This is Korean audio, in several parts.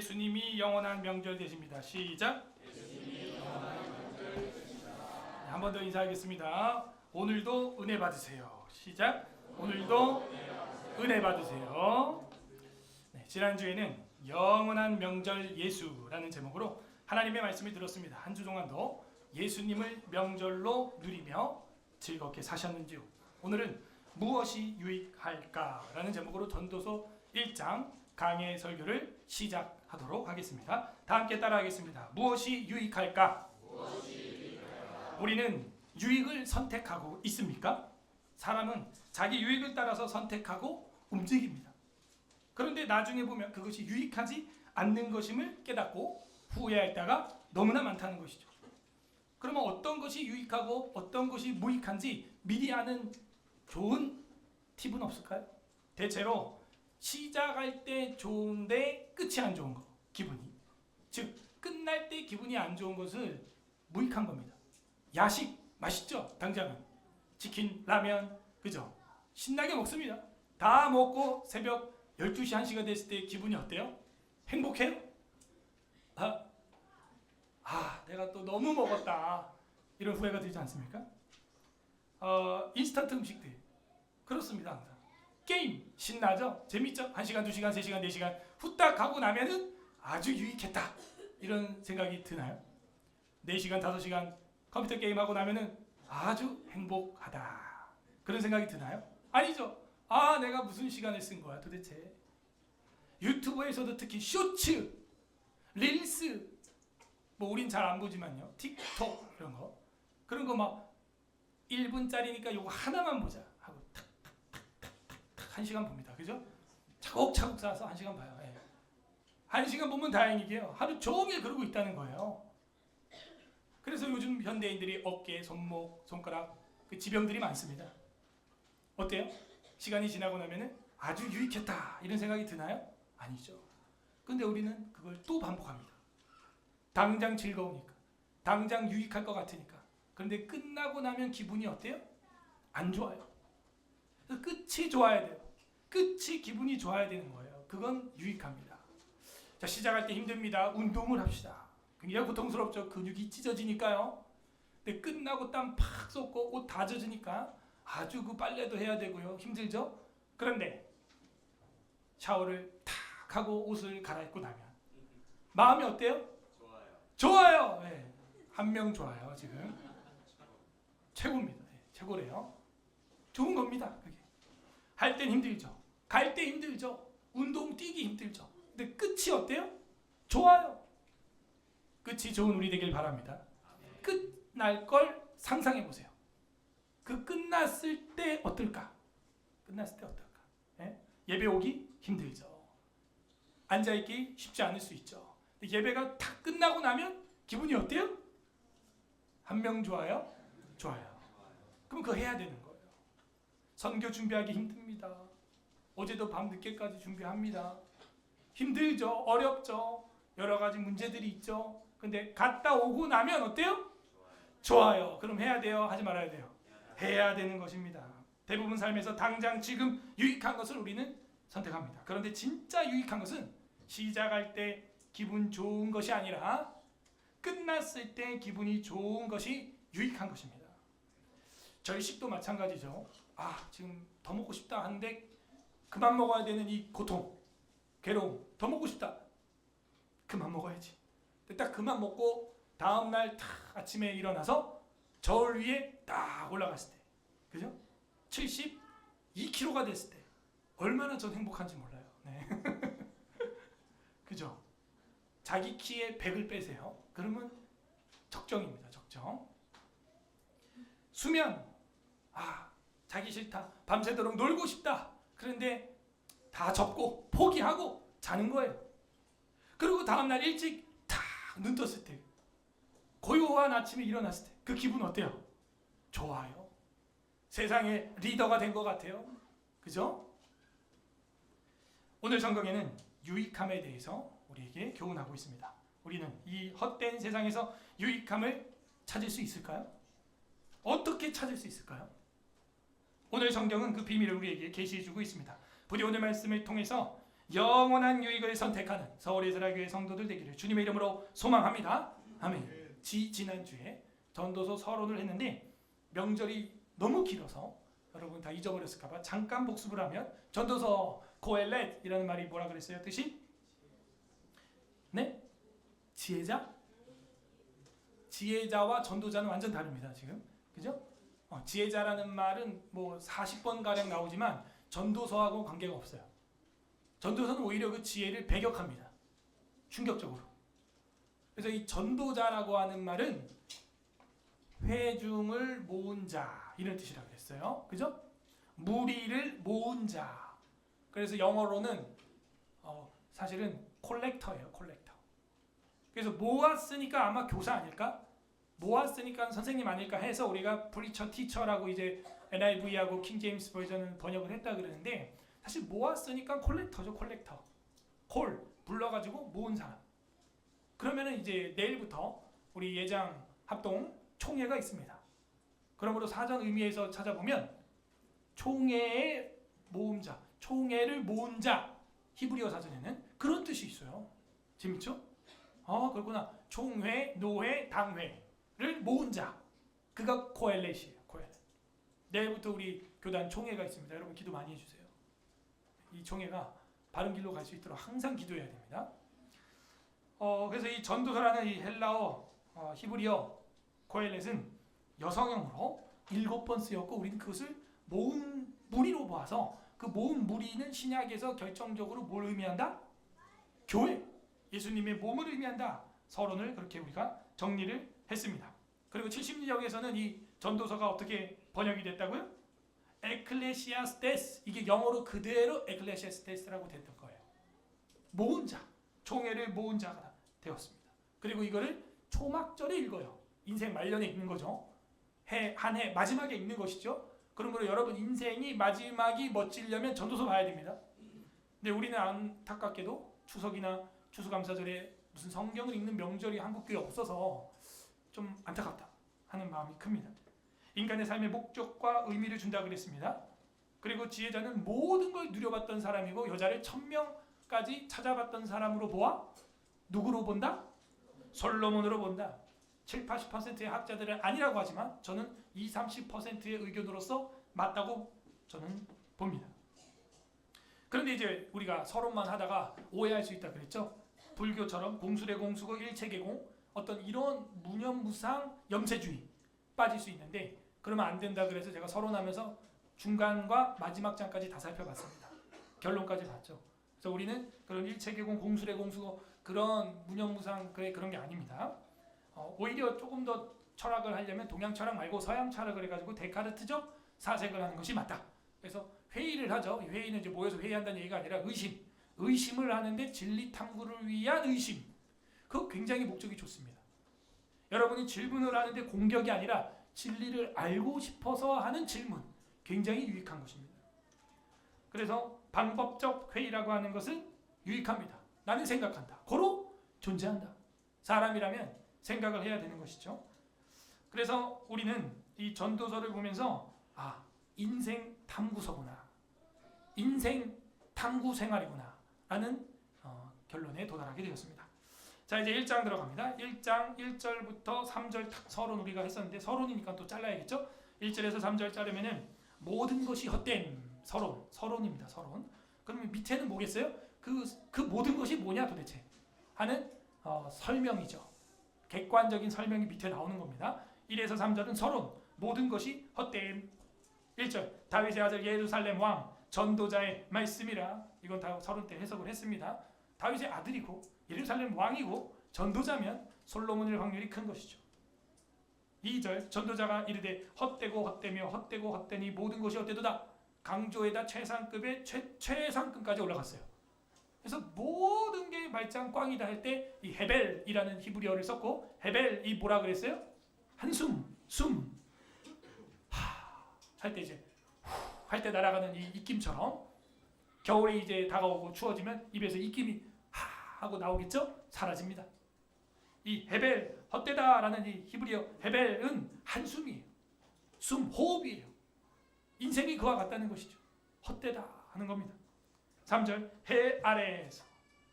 예수님이 영원한 명절 되십니다. 시작. 한 번 더 인사하겠습니다. 오늘도 은혜 받으세요. 시작. 오늘도 은혜 받으세요. 네, 지난주에는 영원한 명절 예수라는 제목으로 하나님의 말씀을 들었습니다. 한 주 동안도 예수님을 명절로 누리며 즐겁게 사셨는지요? 오늘은 무엇이 유익할까라는 제목으로 전도서 1장 강해 설교를 시작하도록 하겠습니다. 다 함께 따라하겠습니다. 무엇이 유익할까? 우리는 유익을 선택하고 있습니까? 사람은 자기 유익을 따라서 선택하고 움직입니다. 그런데 나중에 보면 그것이 유익하지 않는 것임을 깨닫고 후회할 때가 너무나 많다는 것이죠. 그러면 어떤 것이 유익하고 어떤 것이 무익한지 미리 아는 좋은 팁은 없을까요? 대체로 시작할 때 좋은데 끝이 안 좋은 거, 기분이. 즉 끝날 때 기분이 안 좋은 것을 무익한 겁니다. 야식 맛있죠? 당장은 치킨, 라면, 그죠? 신나게 먹습니다. 다 먹고 새벽 12시, 1시가 됐을 때 기분이 어때요? 행복해요? 내가 또 너무 먹었다. 이런 후회가 들지 않습니까? 인스턴트 음식들 그렇습니다. 항상 게임 신나죠? 재밌죠? 1시간, 2시간, 3시간, 4시간 후딱 하고 나면은 아주 유익했다 이런 생각이 드나요? 4시간, 5시간 컴퓨터 게임하고 나면은 아주 행복하다 그런 생각이 드나요? 아니죠. 내가 무슨 시간을 쓴 거야 도대체. 유튜브에서도 특히 쇼츠, 릴스, 뭐 우린 잘 안 보지만요, 틱톡 이런 거, 그런 거 막 1분짜리니까 요거 하나만 보자 하고 탁탁탁탁탁 1시간 봅니다. 그죠? 차곡차곡 쌓아서 1시간 봐요. 1시간 보면 다행이게요. 하루 종일 그러고 있다는 거예요. 그래서 요즘 현대인들이 어깨, 손목, 손가락 그 지병들이 많습니다. 어때요? 시간이 지나고 나면은 아주 유익했다 이런 생각이 드나요? 아니죠. 근데 우리는 그걸 또 반복합니다. 당장 즐거우니까, 당장 유익할 것 같으니까. 그런데 끝나고 나면 기분이 어때요? 안 좋아요. 끝이 좋아야 돼요. 끝이 기분이 좋아야 되는 거예요. 그건 유익합니다. 자, 시작할 때 힘듭니다. 운동을 합시다. 굉장히 고통스럽죠. 근육이 찢어지니까요. 근데 끝나고 땀 팍 쏟고 옷 다 젖으니까 아주 그 빨래도 해야 되고요. 힘들죠? 그런데 샤워를 탁 하고 옷을 갈아입고 나면 마음이 어때요? 좋아요. 네. 한 명 좋아요. 지금 최고입니다. 네, 최고래요. 좋은 겁니다. 그게 할 땐 힘들죠. 갈 때 힘들죠. 운동 뛰기 힘들죠. 근데 끝이 어때요? 좋아요. 끝이 좋은 우리 되길 바랍니다. 끝날 걸 상상해 보세요. 그 끝났을 때 어떨까? 끝났을 때 어떨까? 예배 오기 힘들죠. 앉아있기 쉽지 않을 수 있죠. 예배가 다 끝나고 나면 기분이 어때요? 한 명 좋아요? 좋아요. 그럼 그거 해야 되는 거예요. 선교 준비하기 힘듭니다. 어제도 밤 늦게까지 준비합니다. 힘들죠. 어렵죠. 여러 가지 문제들이 있죠. 근데 갔다 오고 나면 어때요? 좋아요. 그럼 해야 돼요? 하지 말아야 돼요? 해야 되는 것입니다. 대부분 삶에서 당장 지금 유익한 것을 우리는 선택합니다. 그런데 진짜 유익한 것은 시작할 때 기분 좋은 것이 아니라 끝났을 때 기분이 좋은 것이 유익한 것입니다. 절식도 마찬가지죠. 지금 더 먹고 싶다 하는데 그만 먹어야 되는 이 고통, 괴로움, 더 먹고 싶다. 그만 먹어야지. 딱 그만 먹고 다음날 아침에 일어나서 저울 위에 딱 올라갔을 때, 그죠? 72kg가 됐을 때 얼마나 전 행복한지 몰라요. 네. 그죠? 자기 키에 100을 빼세요. 그러면 적정입니다. 적정. 수면. 자기 싫다. 밤새도록 놀고 싶다. 그런데 다 접고 포기하고 자는 거예요. 그리고 다음날 일찍 탁 눈 떴을 때, 고요한 아침에 일어났을 때 그 기분 어때요? 좋아요. 세상의 리더가 된 것 같아요. 그죠? 오늘 성경에는 유익함에 대해서 우리에게 교훈하고 있습니다. 우리는 이 헛된 세상에서 유익함을 찾을 수 있을까요? 어떻게 찾을 수 있을까요? 오늘 성경은 그 비밀을 우리에게 계시해 주고 있습니다. 부디 오늘 말씀을 통해서 영원한 유익을 선택하는 서울이스라엘교회 성도들 되기를 주님의 이름으로 소망합니다. 아멘. 지난주에 전도서 서론을 했는데 명절이 너무 길어서 여러분 다 잊어버렸을까봐 잠깐 복습을 하면 전도서 코엘렛이라는 말이 뭐라 그랬어요? 뜻이? 네? 지혜자? 지혜자와 전도자는 완전 다릅니다. 지금 그죠? 지혜자라는 말은 뭐 40번 가량 나오지만 전도서하고 관계가 없어요. 전도서는 오히려 그 지혜를 배격합니다. 충격적으로. 그래서 이 전도자라고 하는 말은 회중을 모은 자 이런 뜻이라고 했어요. 그죠? 무리를 모은 자. 그래서 영어로는 사실은 콜렉터예요. 콜렉터. 그래서 모았으니까 아마 교사 아닐까? 모았으니까 선생님 아닐까 해서 우리가 프리처 티처라고 이제 NIV하고 킹 제임스 버전은 번역을 했다 그러는데 사실 모았으니까 콜렉터죠. 콜렉터. 콜 불러가지고 모은 사람. 그러면은 이제 내일부터 우리 예장 합동 총회가 있습니다. 그러므로 사전 의미에서 찾아보면 총회의 모음자, 총회를 모은 자 히브리어 사전에는 그런 뜻이 있어요. 재밌죠? 그렇구나. 총회, 노회, 당회를 모은 자. 그가 코엘렛이에요. 코엘렛. 내일부터 우리 교단 총회가 있습니다. 여러분 기도 많이 해주세요. 이 총회가 바른 길로 갈 수 있도록 항상 기도해야 됩니다. 그래서 이 전도서라는 이 헬라어, 히브리어 코엘렛은 여성형으로 7번 쓰였고 우리는 그것을 모은 무리로 보아서 그 모은 무리는 신약에서 결정적으로 뭘 의미한다? 교회, 예수님의 몸을 의미한다. 서론을 그렇게 우리가 정리를 했습니다. 그리고 70년역에서는 이 전도서가 어떻게 번역이 됐다고요? 에클레시아스테스, 이게 영어로 그대로 에클레시아스테스라고 됐던 거예요. 모은 자, 총회를 모은 자가 되었습니다. 그리고 이거를 초막절에 읽어요. 인생 말년에 읽는 거죠. 한 해 마지막에 읽는 것이죠. 그러므로 여러분 인생이 마지막이 멋지려면 전도서 봐야 됩니다. 근데 우리는 안타깝게도 추석이나 추수감사절에 무슨 성경을 읽는 명절이 한국교회에 없어서 좀 안타깝다 하는 마음이 큽니다. 인간의 삶의 목적과 의미를 준다 그랬습니다. 그리고 지혜자는 모든 걸 누려봤던 사람이고 여자를 1000명까지 찾아봤던 사람으로 보아 누구로 본다? 솔로몬으로 본다. 70-80%의 학자들은 아니라고 하지만 저는 20-30%의 의견으로서 맞다고 저는 봅니다. 그런데 이제 우리가 서론만 하다가 오해할 수 있다 그랬죠. 불교처럼 공수래 공수고 일체계공 어떤 이런 무념무상 염세주의 빠질 수 있는데 그러면 안 된다 그래서 제가 서론하면서 중간과 마지막 장까지 다 살펴봤습니다. 결론까지 봤죠. 그래서 우리는 그런 일체계공 공수래 공수고 그런 무념무상 그런 게 아닙니다. 오히려 조금 더 철학을 하려면 동양 철학 말고 서양 철학을 해가지고 데카르트적 사색을 하는 것이 맞다. 그래서 회의를 하죠. 회의는 이제 모여서 회의한다는 얘기가 아니라 의심을 하는데 진리 탐구를 위한 의심. 그거 굉장히 목적이 좋습니다. 여러분이 질문을 하는데 공격이 아니라 진리를 알고 싶어서 하는 질문. 굉장히 유익한 것입니다. 그래서 방법적 회의라고 하는 것은 유익합니다. 나는 생각한다. 고로 존재한다. 사람이라면 생각을 해야 되는 것이죠. 그래서 우리는 이 전도서를 보면서 인생 탐구서구나. 인생 탐구 생활이구나. 라는 결론에 도달하게 되었습니다. 자 이제 1장 들어갑니다. 1장 1절부터 3절 서론 우리가 했었는데 서론이니까 또 잘라야겠죠. 1절에서 3절 자르면은 모든 것이 헛된 서론입니다. 서론. 그러면 밑에는 뭐겠어요? 그 모든 것이 뭐냐 도대체 하는 설명이죠. 객관적인 설명이 밑에 나오는 겁니다. 1에서 3절은 서론, 모든 것이 헛됨. 1절, 다윗의 아들 예루살렘 왕, 전도자의 말씀이라. 이건 다 서론 때 해석을 했습니다. 다윗의 아들이고 예루살렘 왕이고 전도자면 솔로몬일 확률이 큰 것이죠. 2절, 전도자가 이르되 헛되고 헛되며 헛되고 헛되니 모든 것이 헛되도다. 강조에다 최상급의 최상급까지 올라갔어요. 그래서 모든 게 말짱 꽝이다 할 때 이 헤벨이라는 히브리어를 썼고 헤벨이 뭐라 그랬어요? 한숨, 숨. 할 때 이제 할 때 날아가는 이 입김처럼 겨울에 이제 다가오고 추워지면 입에서 입김이 하고 나오겠죠? 사라집니다. 이 헤벨 헛되다라는 이 히브리어 헤벨은 한숨이에요. 숨, 호흡이에요. 인생이 그와 같다는 것이죠. 헛되다 하는 겁니다. 3절 해 아래에서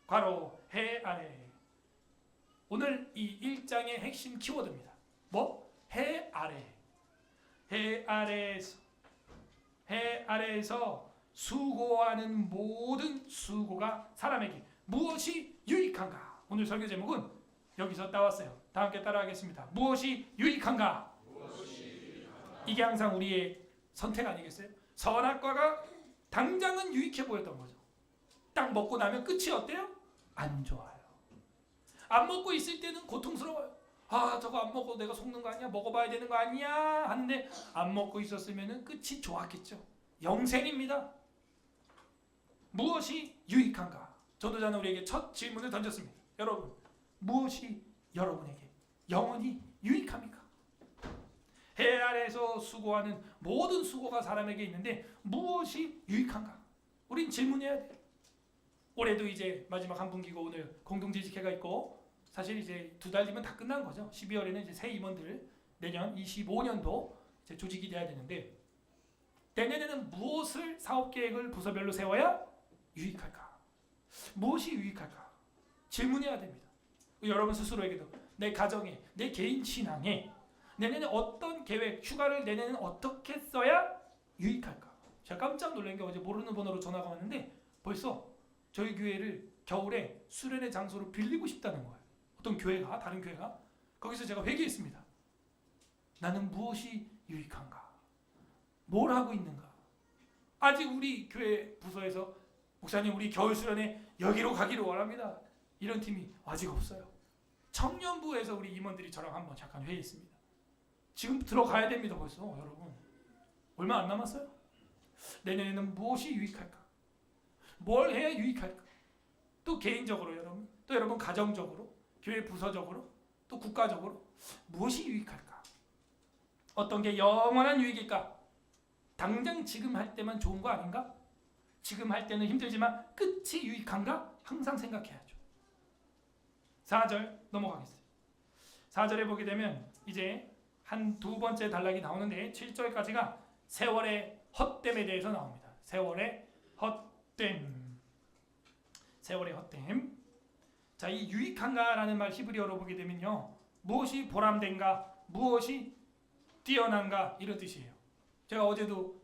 괄호 해 아래. 오늘 이 1장의 핵심 키워드입니다. 뭐? 해 아래. 해 아래에서, 해 아래에서 수고하는 모든 수고가 사람에게 무엇이 유익한가? 오늘 설교 제목은 여기서 따왔어요. 다 함께 따라하겠습니다. 무엇이 유익한가? 이게 항상 우리의 선택 아니겠어요? 선악과가 당장은 유익해 보였던 거죠. 딱 먹고 나면 끝이 어때요? 안 좋아요. 안 먹고 있을 때는 고통스러워요. 아, 저거 안 먹고 내가 속는 거 아니야? 먹어봐야 되는 거 아니야? 하는데 안 먹고 있었으면 끝이 좋았겠죠. 영생입니다. 무엇이 유익한가? 전도자는 우리에게 첫 질문을 던졌습니다. 여러분, 무엇이 여러분에게 영원히 유익합니까? 해 아래에서 수고하는 모든 수고가 사람에게 있는데 무엇이 유익한가? 우린 질문해야 돼. 올해도 이제 마지막 한 분기고 오늘 공동재직회가 있고 사실 이제 2달 뒤면 다 끝난 거죠. 12월에는 이제 새 임원들 내년 25년도 이제 조직이 돼야 되는데 내년에는 무엇을 사업 계획을 부서별로 세워야 유익할까? 무엇이 유익할까? 질문해야 됩니다. 여러분 스스로에게도 내 가정에, 내 개인 신앙에 내년에 어떤 계획, 휴가를 내년에는 어떻게 써야 유익할까? 제가 깜짝 놀란 게 어제 모르는 번호로 전화가 왔는데 벌써 저희 교회를 겨울에 수련회 장소로 빌리고 싶다는 거예요. 어떤 교회가, 다른 교회가. 거기서 제가 회개했습니다. 나는 무엇이 유익한가? 뭘 하고 있는가? 아직 우리 교회 부서에서 목사님 우리 겨울 수련회 여기로 가기를 원합니다. 이런 팀이 아직 없어요. 청년부에서 우리 임원들이 저랑 한번 잠깐 회의했습니다. 지금 들어가야 됩니다. 벌써 여러분. 얼마 안 남았어요. 내년에는 무엇이 유익할까? 뭘 해야 유익할까? 또 개인적으로 여러분, 또 여러분 가정적으로, 교회 부서적으로, 또 국가적으로 무엇이 유익할까? 어떤 게 영원한 유익일까? 당장 지금 할 때만 좋은 거 아닌가? 지금 할 때는 힘들지만 끝이 유익한가? 항상 생각해야죠. 4절 넘어가겠습니다. 4절에 보게 되면 이제 한 두 번째 단락이 나오는데 7절까지가 세월의 헛됨에 대해서 나옵니다. 세월의 헛됨. 세월의 헛됨. 자, 이 유익한가라는 말 히브리어로 보게 되면요. 무엇이 보람된가? 무엇이 뛰어난가? 이런 뜻이에요. 제가 어제도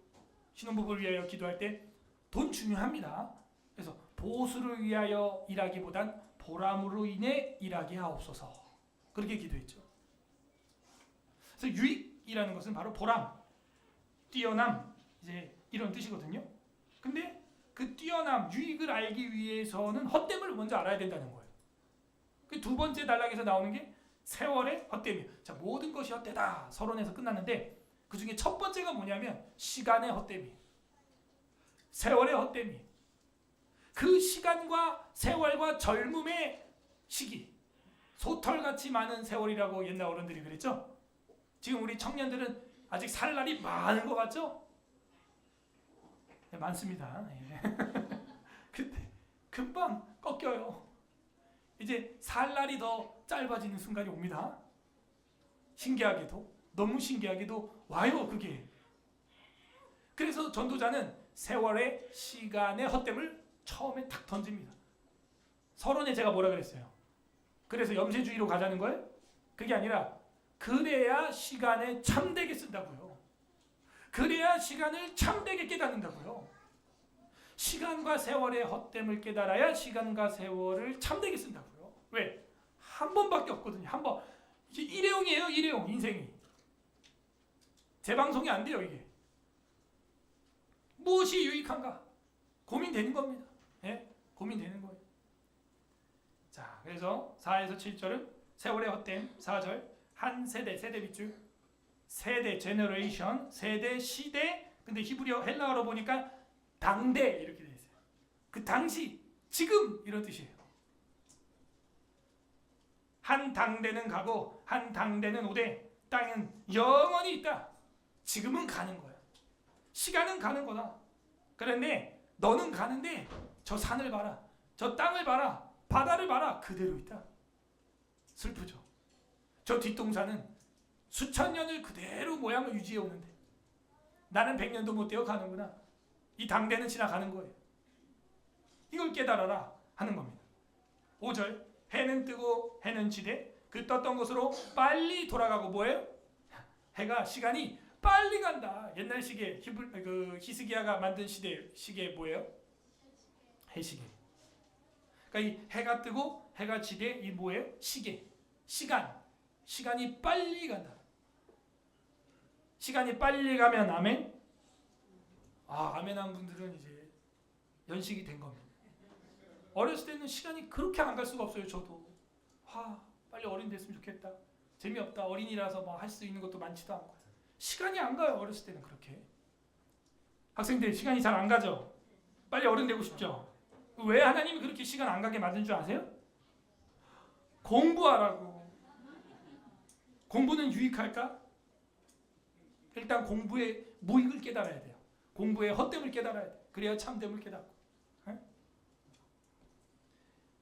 신혼부부를 위하여 기도할 때 돈 중요합니다. 그래서 보수를 위하여 일하기보단 보람으로 인해 일하게 하옵소서. 그렇게 기도했죠. 그래서 유익이라는 것은 바로 보람, 뛰어남, 이제 이런 뜻이거든요. 근데 그 뛰어남, 유익을 알기 위해서는 헛됨을 먼저 알아야 된다는 거예요. 그 두 번째 단락에서 나오는 게 세월의 헛됨이에요. 자, 모든 것이 헛되다 서론에서 끝났는데 그 중에 첫 번째가 뭐냐면 시간의 헛됨이에요. 세월의 헛됨이에요. 그 시간과 세월과 젊음의 시기, 소털같이 많은 세월이라고 옛날 어른들이 그랬죠. 지금 우리 청년들은 아직 살 날이 많은 것 같죠? 네, 많습니다. 네. 근데 금방 꺾여요. 이제 살 날이 더 짧아지는 순간이 옵니다. 신기하게도, 너무 신기하게도 와요, 그게. 그래서 전도자는 세월의 시간의 헛됨을 처음에 탁 던집니다. 서론에 제가 뭐라 그랬어요? 그래서 염세주의로 가자는 거예요? 그게 아니라 그래야 시간에 참되게 쓴다고요. 그래야 시간을 참되게 깨닫는다고요. 시간과 세월의 헛됨을 깨달아야 시간과 세월을 참되게 쓴다고요. 왜? 한 번밖에 없거든요. 한 번. 이게 일회용이에요. 일회용. 인생이. 재방송이 안 돼요. 이게. 무엇이 유익한가? 고민되는 겁니다. 예? 고민되는 거예요. 자, 그래서 4에서 7절은 세월의 헛됨, 4절 한 세대, 세대 밑줄, 세대, 제너레이션, 세대, 시대. 근데 히브리어 헬라어로 보니까 당대 이렇게 돼 있어요. 그 당시, 지금 이런 뜻이에요. 한 당대는 가고 한 당대는 오되 땅은 영원히 있다. 지금은 가는 거야. 시간은 가는 거다. 그런데 너는 가는데 저 산을 봐라. 저 땅을 봐라. 바다를 봐라. 그대로 있다. 슬프죠. 저 뒷동산은 수천 년을 그대로 모양을 유지해 오는데 나는 100년도 못 되어 가는구나. 이 당대는 지나가는 거예요. 이걸 깨달아라 하는 겁니다. 5절 해는 뜨고 해는 지되 그 떴던 곳으로 빨리 돌아가고 뭐예요? 해가 시간이 빨리 간다. 옛날 시계 히스기야가 만든 시계 뭐예요? 해시계. 그러니까 이 해가 뜨고 해가 지되 이 뭐예요? 시간이 빨리 간다. 시간이 빨리 가면 아멘. 아멘한 분들은 이제 연식이 된 겁니다. 어렸을 때는 시간이 그렇게 안 갈 수가 없어요. 저도 빨리 어린 됐으면 좋겠다. 재미없다. 어린이라서 뭐 할 수 있는 것도 많지도 않고 시간이 안 가요. 어렸을 때는 그렇게. 학생들 시간이 잘 안 가죠. 빨리 어른 되고 싶죠. 왜 하나님이 그렇게 시간 안 가게 만든 줄 아세요? 공부하라고. 공부는 유익할까? 일단 공부의 무익을 깨달아야 돼요. 공부의 헛됨을 깨달아야 돼. 그래야 참됨을 깨닫고.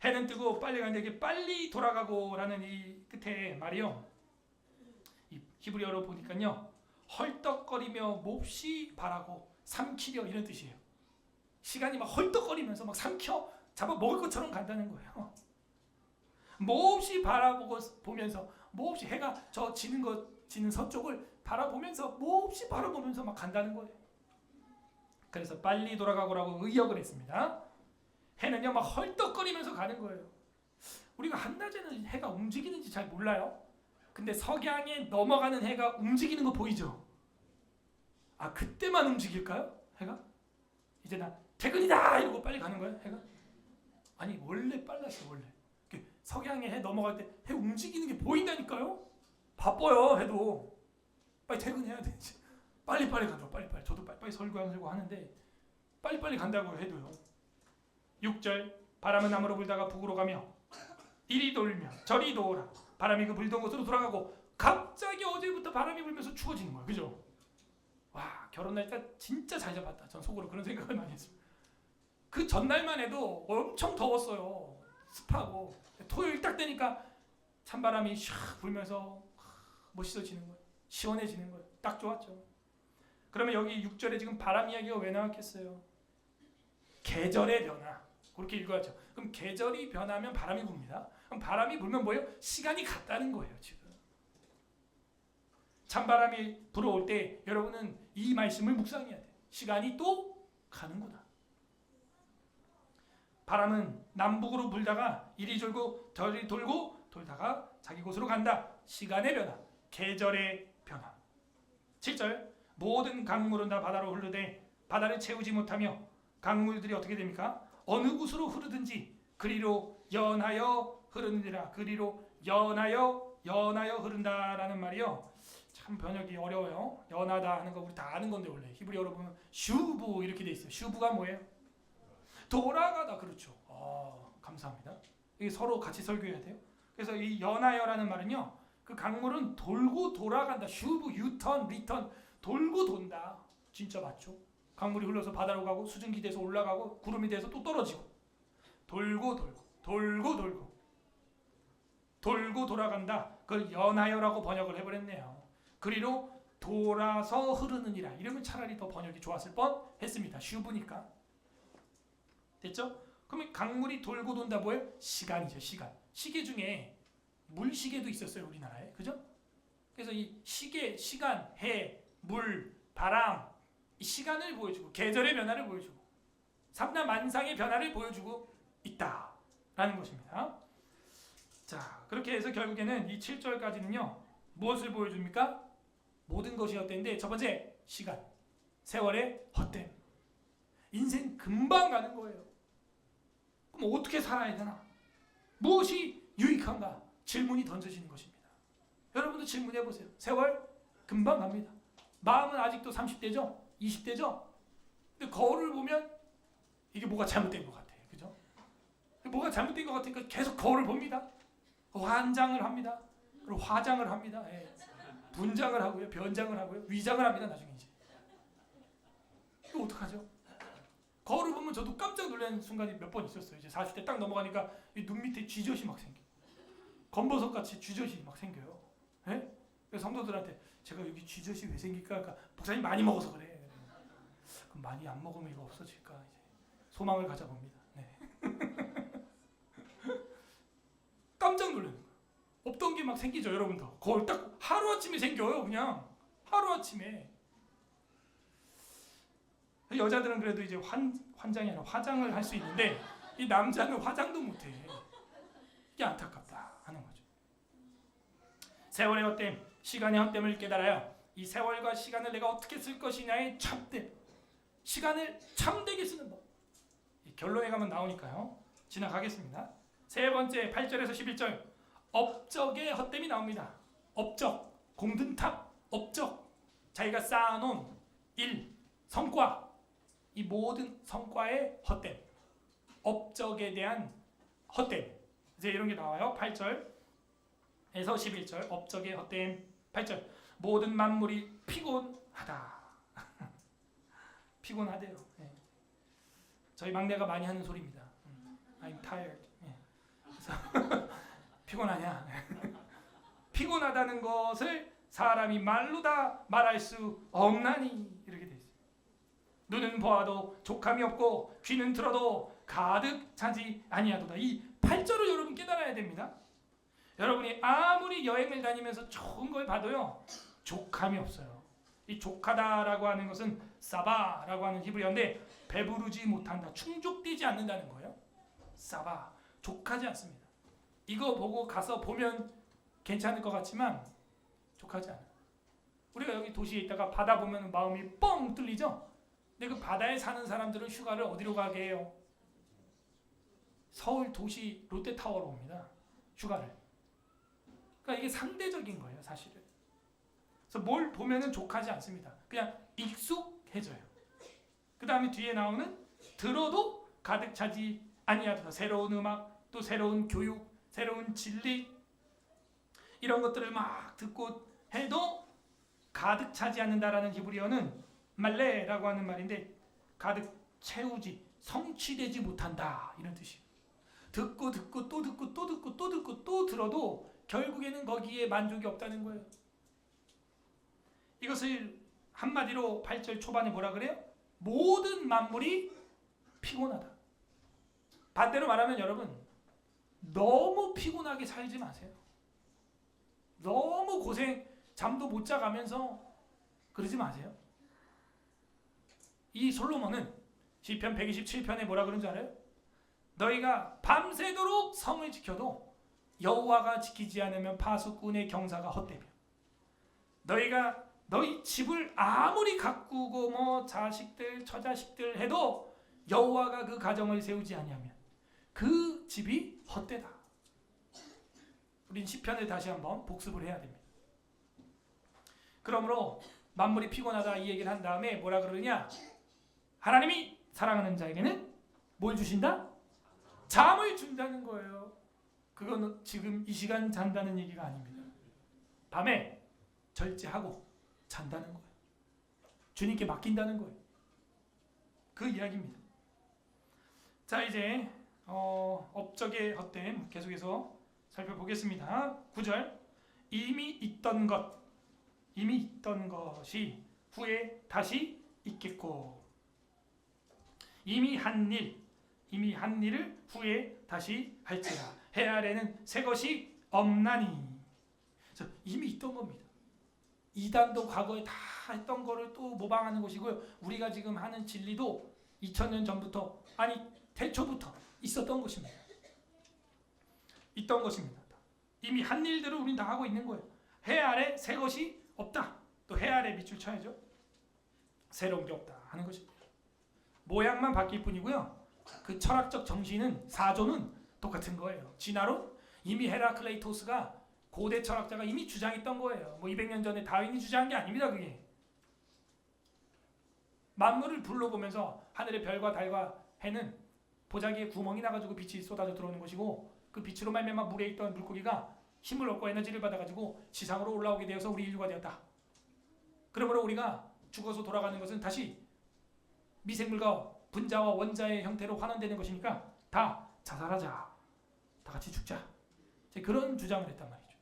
해는 뜨고 빨리 가는데 이게 빨리 돌아가고라는 이 끝에 말이요. 이 히브리어로 보니까요. 헐떡거리며 몹시 바라고 삼키려 이런 뜻이에요. 시간이 막 헐떡거리면서 막 삼켜 잡아 먹을 것처럼 간다는 거예요. 몹시 보면서 몹시 해가 저 지는 서쪽을 바라보면서 몹시 바라보면서 막 간다는 거예요. 그래서 빨리 돌아가고라고 의역을 했습니다. 해는요 막 헐떡거리면서 가는 거예요. 우리가 한낮에는 해가 움직이는지 잘 몰라요. 근데 석양에 넘어가는 해가 움직이는 거 보이죠? 그때만 움직일까요? 해가? 이제 나 퇴근이다 이러고 빨리 가는 거예요? 해가? 아니 원래 빨랐어. 원래 석양에 해 넘어갈 때 해 움직이는 게 보인다니까요? 바빠요 해도. 빨리 퇴근해야 돼. 빨리 간다고. 빨리. 저도 빨리 설거하고 하는데 빨리 간다고 해도요. 6절 바람은 남으로 불다가 북으로 가며 이리 돌며 저리 도오라. 바람이 그 불던 곳으로 돌아가고 갑자기 어제부터 바람이 불면서 추워지는 거야. 그죠? 결혼 날짜 진짜 잘 잡았다. 전 속으로 그런 생각을 많이 했습니다. 그 전날만 해도 엄청 더웠어요. 습하고 토요일 딱 되니까 찬바람이 샥 불면서 멋있어지는 거예요. 시원해지는 거예요. 딱 좋았죠. 그러면 여기 6절에 지금 바람 이야기가 왜 나왔겠어요? 계절의 변화. 그렇게 읽어야죠. 그럼 계절이 변하면 바람이 붑니다. 그럼 바람이 불면 뭐예요? 시간이 갔다는 거예요. 지금. 찬바람이 불어올 때 여러분은 이 말씀을 묵상해야 돼요. 시간이 또 가는구나. 바람은 남북으로 불다가 이리 돌고 저리 돌고 돌다가 자기 곳으로 간다. 시간의 변화, 계절의 변화. 7절 모든 강물은 다 바다로 흐르되 바다를 채우지 못하며 강물들이 어떻게 됩니까? 어느 곳으로 흐르든지 그리로 연하여 흐르느니라. 그리로 연하여 흐른다라는 말이요. 참 번역이 어려워요. 연하다 하는 거 우리 다 아는 건데 원래 히브리어로 보면 슈브 이렇게 돼 있어요. 슈브가 뭐예요? 돌아가다. 그렇죠. 감사합니다. 이게 서로 같이 설교해야 돼요. 그래서 이 연하여라는 말은요. 그 강물은 돌고 돌아간다. 슈브, 유턴, 리턴. 돌고 돈다. 진짜 맞죠? 강물이 흘러서 바다로 가고 수증기 돼서 올라가고 구름이 돼서 또 떨어지고 돌고 돌아간다. 그걸 연하여라고 번역을 해버렸네요. 그리로 돌아서 흐르느니라. 이러면 차라리 더 번역이 좋았을 뻔 했습니다. 슈브니까. 됐죠? 그러면 강물이 돌고 돈다 뭐예요? 시간이죠. 시계 중에 물시계도 있었어요. 우리나라에. 그죠? 그래서 이 시간, 해, 물, 바람 이 시간을 보여주고 계절의 변화를 보여주고 삼라만상의 변화를 보여주고 있다라는 것입니다. 자, 그렇게 해서 결국에는 이 7절까지는요. 무엇을 보여줍니까? 모든 것이 헛된데 첫 번째 시간, 세월의 헛됨. 인생 금방 가는 거예요. 그럼 어떻게 살아야 되나? 무엇이 유익한가? 질문이 던져지는 것입니다. 여러분도 질문해 보세요. 세월 금방 갑니다. 마음은 아직도 30대죠? 20대죠? 근데 거울을 보면 이게 뭐가 잘못된 것 같아요. 그죠? 뭐가 잘못된 것 같으니까 계속 거울을 봅니다. 환장을 합니다. 그리고 화장을 합니다. 분장을 하고요. 변장을 하고요. 위장을 합니다. 나중에 이제. 이거 어떡하죠? 거울을 보면 저도 깜짝 놀라는 순간이 몇 번 있었어요. 이제 40대 딱 넘어가니까 이 눈 밑에 쥐젖이 막 생겨요. 검버섯같이 쥐젖이 막 생겨요. 그래서 성도들한테 제가 여기 쥐젖이 왜 생길까? 그러니까 목사님 많이 먹어서 그래. 그럼 많이 안 먹으면 이거 없어질까? 이제 소망을 가져봅니다. 네. 없던 게 막 생기죠, 여러분도. 거울 딱 하루아침에 생겨요, 그냥. 하루아침에. 여자들은 그래도 이제 환장이 아니라 화장을 할 수 있는데 이 남자는 화장도 못해. 이게 안타깝다 하는 거죠. 세월의 헛됨, 시간의 헛됨을 깨달아요. 이 세월과 시간을 내가 어떻게 쓸 것이냐의 참됨. 시간을 참되게 쓰는 법. 결론에 가면 나오니까요. 지나가겠습니다. 세 번째 8절에서 11절 업적의 헛됨이 나옵니다. 업적, 공든탑, 업적. 자기가 쌓아놓은 일, 성과, 이 모든 성과의 헛됨, 업적에 대한 헛됨. 이제 이런 게 나와요. 8절에서 11절 업적의 헛됨. 8절 모든 만물이 피곤하다. 피곤하대요. 네. 저희 막내가 많이 하는 소리입니다. I'm tired. 네. 그래서 피곤하냐? 피곤하다는 것을 사람이 말로 다 말할 수 없나니 이렇게 돼 있어요. 눈은 보아도 족함이 없고 귀는 들어도 가득 차지 아니하도다. 이 8절을 여러분 깨달아야 됩니다. 여러분이 아무리 여행을 다니면서 좋은 걸 봐도요, 족함이 없어요. 이 족하다라고 하는 것은 사바라고 하는 히브리어인데 배부르지 못한다, 충족되지 않는다는 거예요. 사바, 족하지 않습니다. 이거 보고 가서 보면 괜찮을 것 같지만 족하지 않아요. 우리가 여기 도시에 있다가 바다 보면 마음이 뻥 뚫리죠? 근데 그 바다에 사는 사람들은 휴가를 어디로 가게 해요? 서울 도시 롯데타워로 옵니다. 휴가를. 그러니까 이게 상대적인 거예요, 사실은. 그래서 뭘 보면은 족하지 않습니다. 그냥 익숙해져요. 그 다음에 뒤에 나오는 들어도 가득 차지 아니하도다. 새로운 음악, 또 새로운 교육, 새로운 진리, 이런 것들을 막 듣고 해도 가득 차지 않는다라는 히브리어는 말레라고 하는 말인데 가득 채우지, 성취되지 못한다 이런 뜻이에요. 듣고 듣고 또 듣고 또 듣고 또 듣고 또 들어도 결국에는 거기에 만족이 없다는 거예요. 이것을 한마디로 8절 초반에 뭐라 그래요? 모든 만물이 피곤하다. 반대로 말하면 여러분, 너무 피곤하게 살지 마세요. 너무 고생, 잠도 못 자가면서 그러지 마세요. 이 솔로몬은 시편 127편에 뭐라 그런 줄 알아요? 너희가 밤새도록 성을 지켜도 여호와가 지키지 않으면 파수꾼의 경사가 헛되며, 너희가 너희 집을 아무리 가꾸고 뭐 자식들 처자식들 해도 여호와가 그 가정을 세우지 아니하면 그 집이 헛되다. 우린 시편을 다시 한번 복습을 해야 됩니다. 그러므로 만물이 피곤하다 이 얘기를 한 다음에 뭐라 그러느냐? 하나님이 사랑하는 자에게는 뭘 주신다? 잠을 준다는 거예요. 그건 지금 이 시간 잔다는 얘기가 아닙니다. 밤에 절제하고 잔다는 거예요. 주님께 맡긴다는 거예요. 그 이야기입니다. 자, 이제 업적의 헛됨 계속해서 살펴보겠습니다. 9절 이미 있던 것이 후에 다시 있겠고, 이미 한 일을 후에 다시 할지라. 해 아래는 새 것이 없나니. 이미 있던 겁니다. 이단도 과거에 다 했던 거를 또 모방하는 것이고요. 우리가 지금 하는 진리도 2000년 전부터, 아니 태초부터 있었던 것입니다. 있던 것입니다. 이미 한 일들을 우리는 다 하고 있는 거예요. 해 아래 새 것이 없다. 또 해 아래 밑줄 쳐야죠. 새로운 게 없다 하는 것입니다. 모양만 바뀔 뿐이고요. 그 철학적 정신은, 사조는 똑같은 거예요. 진화론, 이미 헤라클레이토스가 고대 철학자가 이미 주장했던 거예요. 뭐 200년 전에 다윈이 주장한 게 아닙니다. 그게 만물을 둘러보면서 하늘의 별과 달과 해는 보자기에 구멍이 나가지고 빛이 쏟아져 들어오는 것이고, 그 빛으로 말미암아 물에 있던 물고기가 힘을 얻고 에너지를 받아가지고 지상으로 올라오게 되어서 우리 인류가 되었다. 그러므로 우리가 죽어서 돌아가는 것은 다시 미생물과 분자와 원자의 형태로 환원되는 것이니까 다 자살하자, 다 같이 죽자, 그런 주장을 했단 말이죠.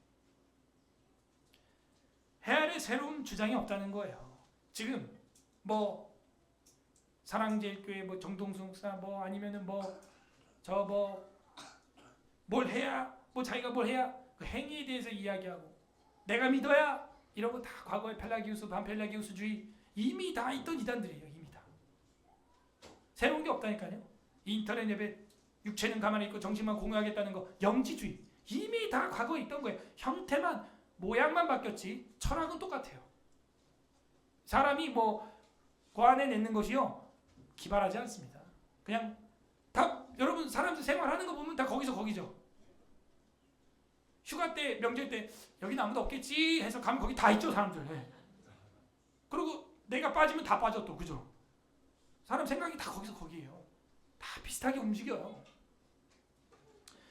해 아래 새로운 주장이 없다는 거예요. 지금 뭐 사랑제일교회 뭐 정동수 목사 뭐 아니면은 뭘 해야, 뭐 자기가 뭘 해야 그 행위에 대해서 이야기하고 내가 믿어야 이런 거 다 과거의 펠라기우스, 반펠라기우스주의 이미 다 있던 이단들이에요. 이미 다. 새로운 게 없다니까요. 인터넷 예배, 육체는 가만히 있고 정신만 공유하겠다는 거, 영지주의 이미 다 과거에 있던 거예요. 형태만 모양만 바뀌었지 철학은 똑같아요. 사람이 뭐 고안해 내는 것이요 기발하지 않습니다. 그냥 다 여러분 사람들 생활하는 거 보면 다 거기서 거기죠. 휴가 때 명절 때 여기는 아무도 없겠지 해서 가면 거기 다 있죠 사람들. 네. 그리고 내가 빠지면 다 빠져 또 그죠. 사람 생각이 다 거기서 거기예요. 다 비슷하게 움직여요.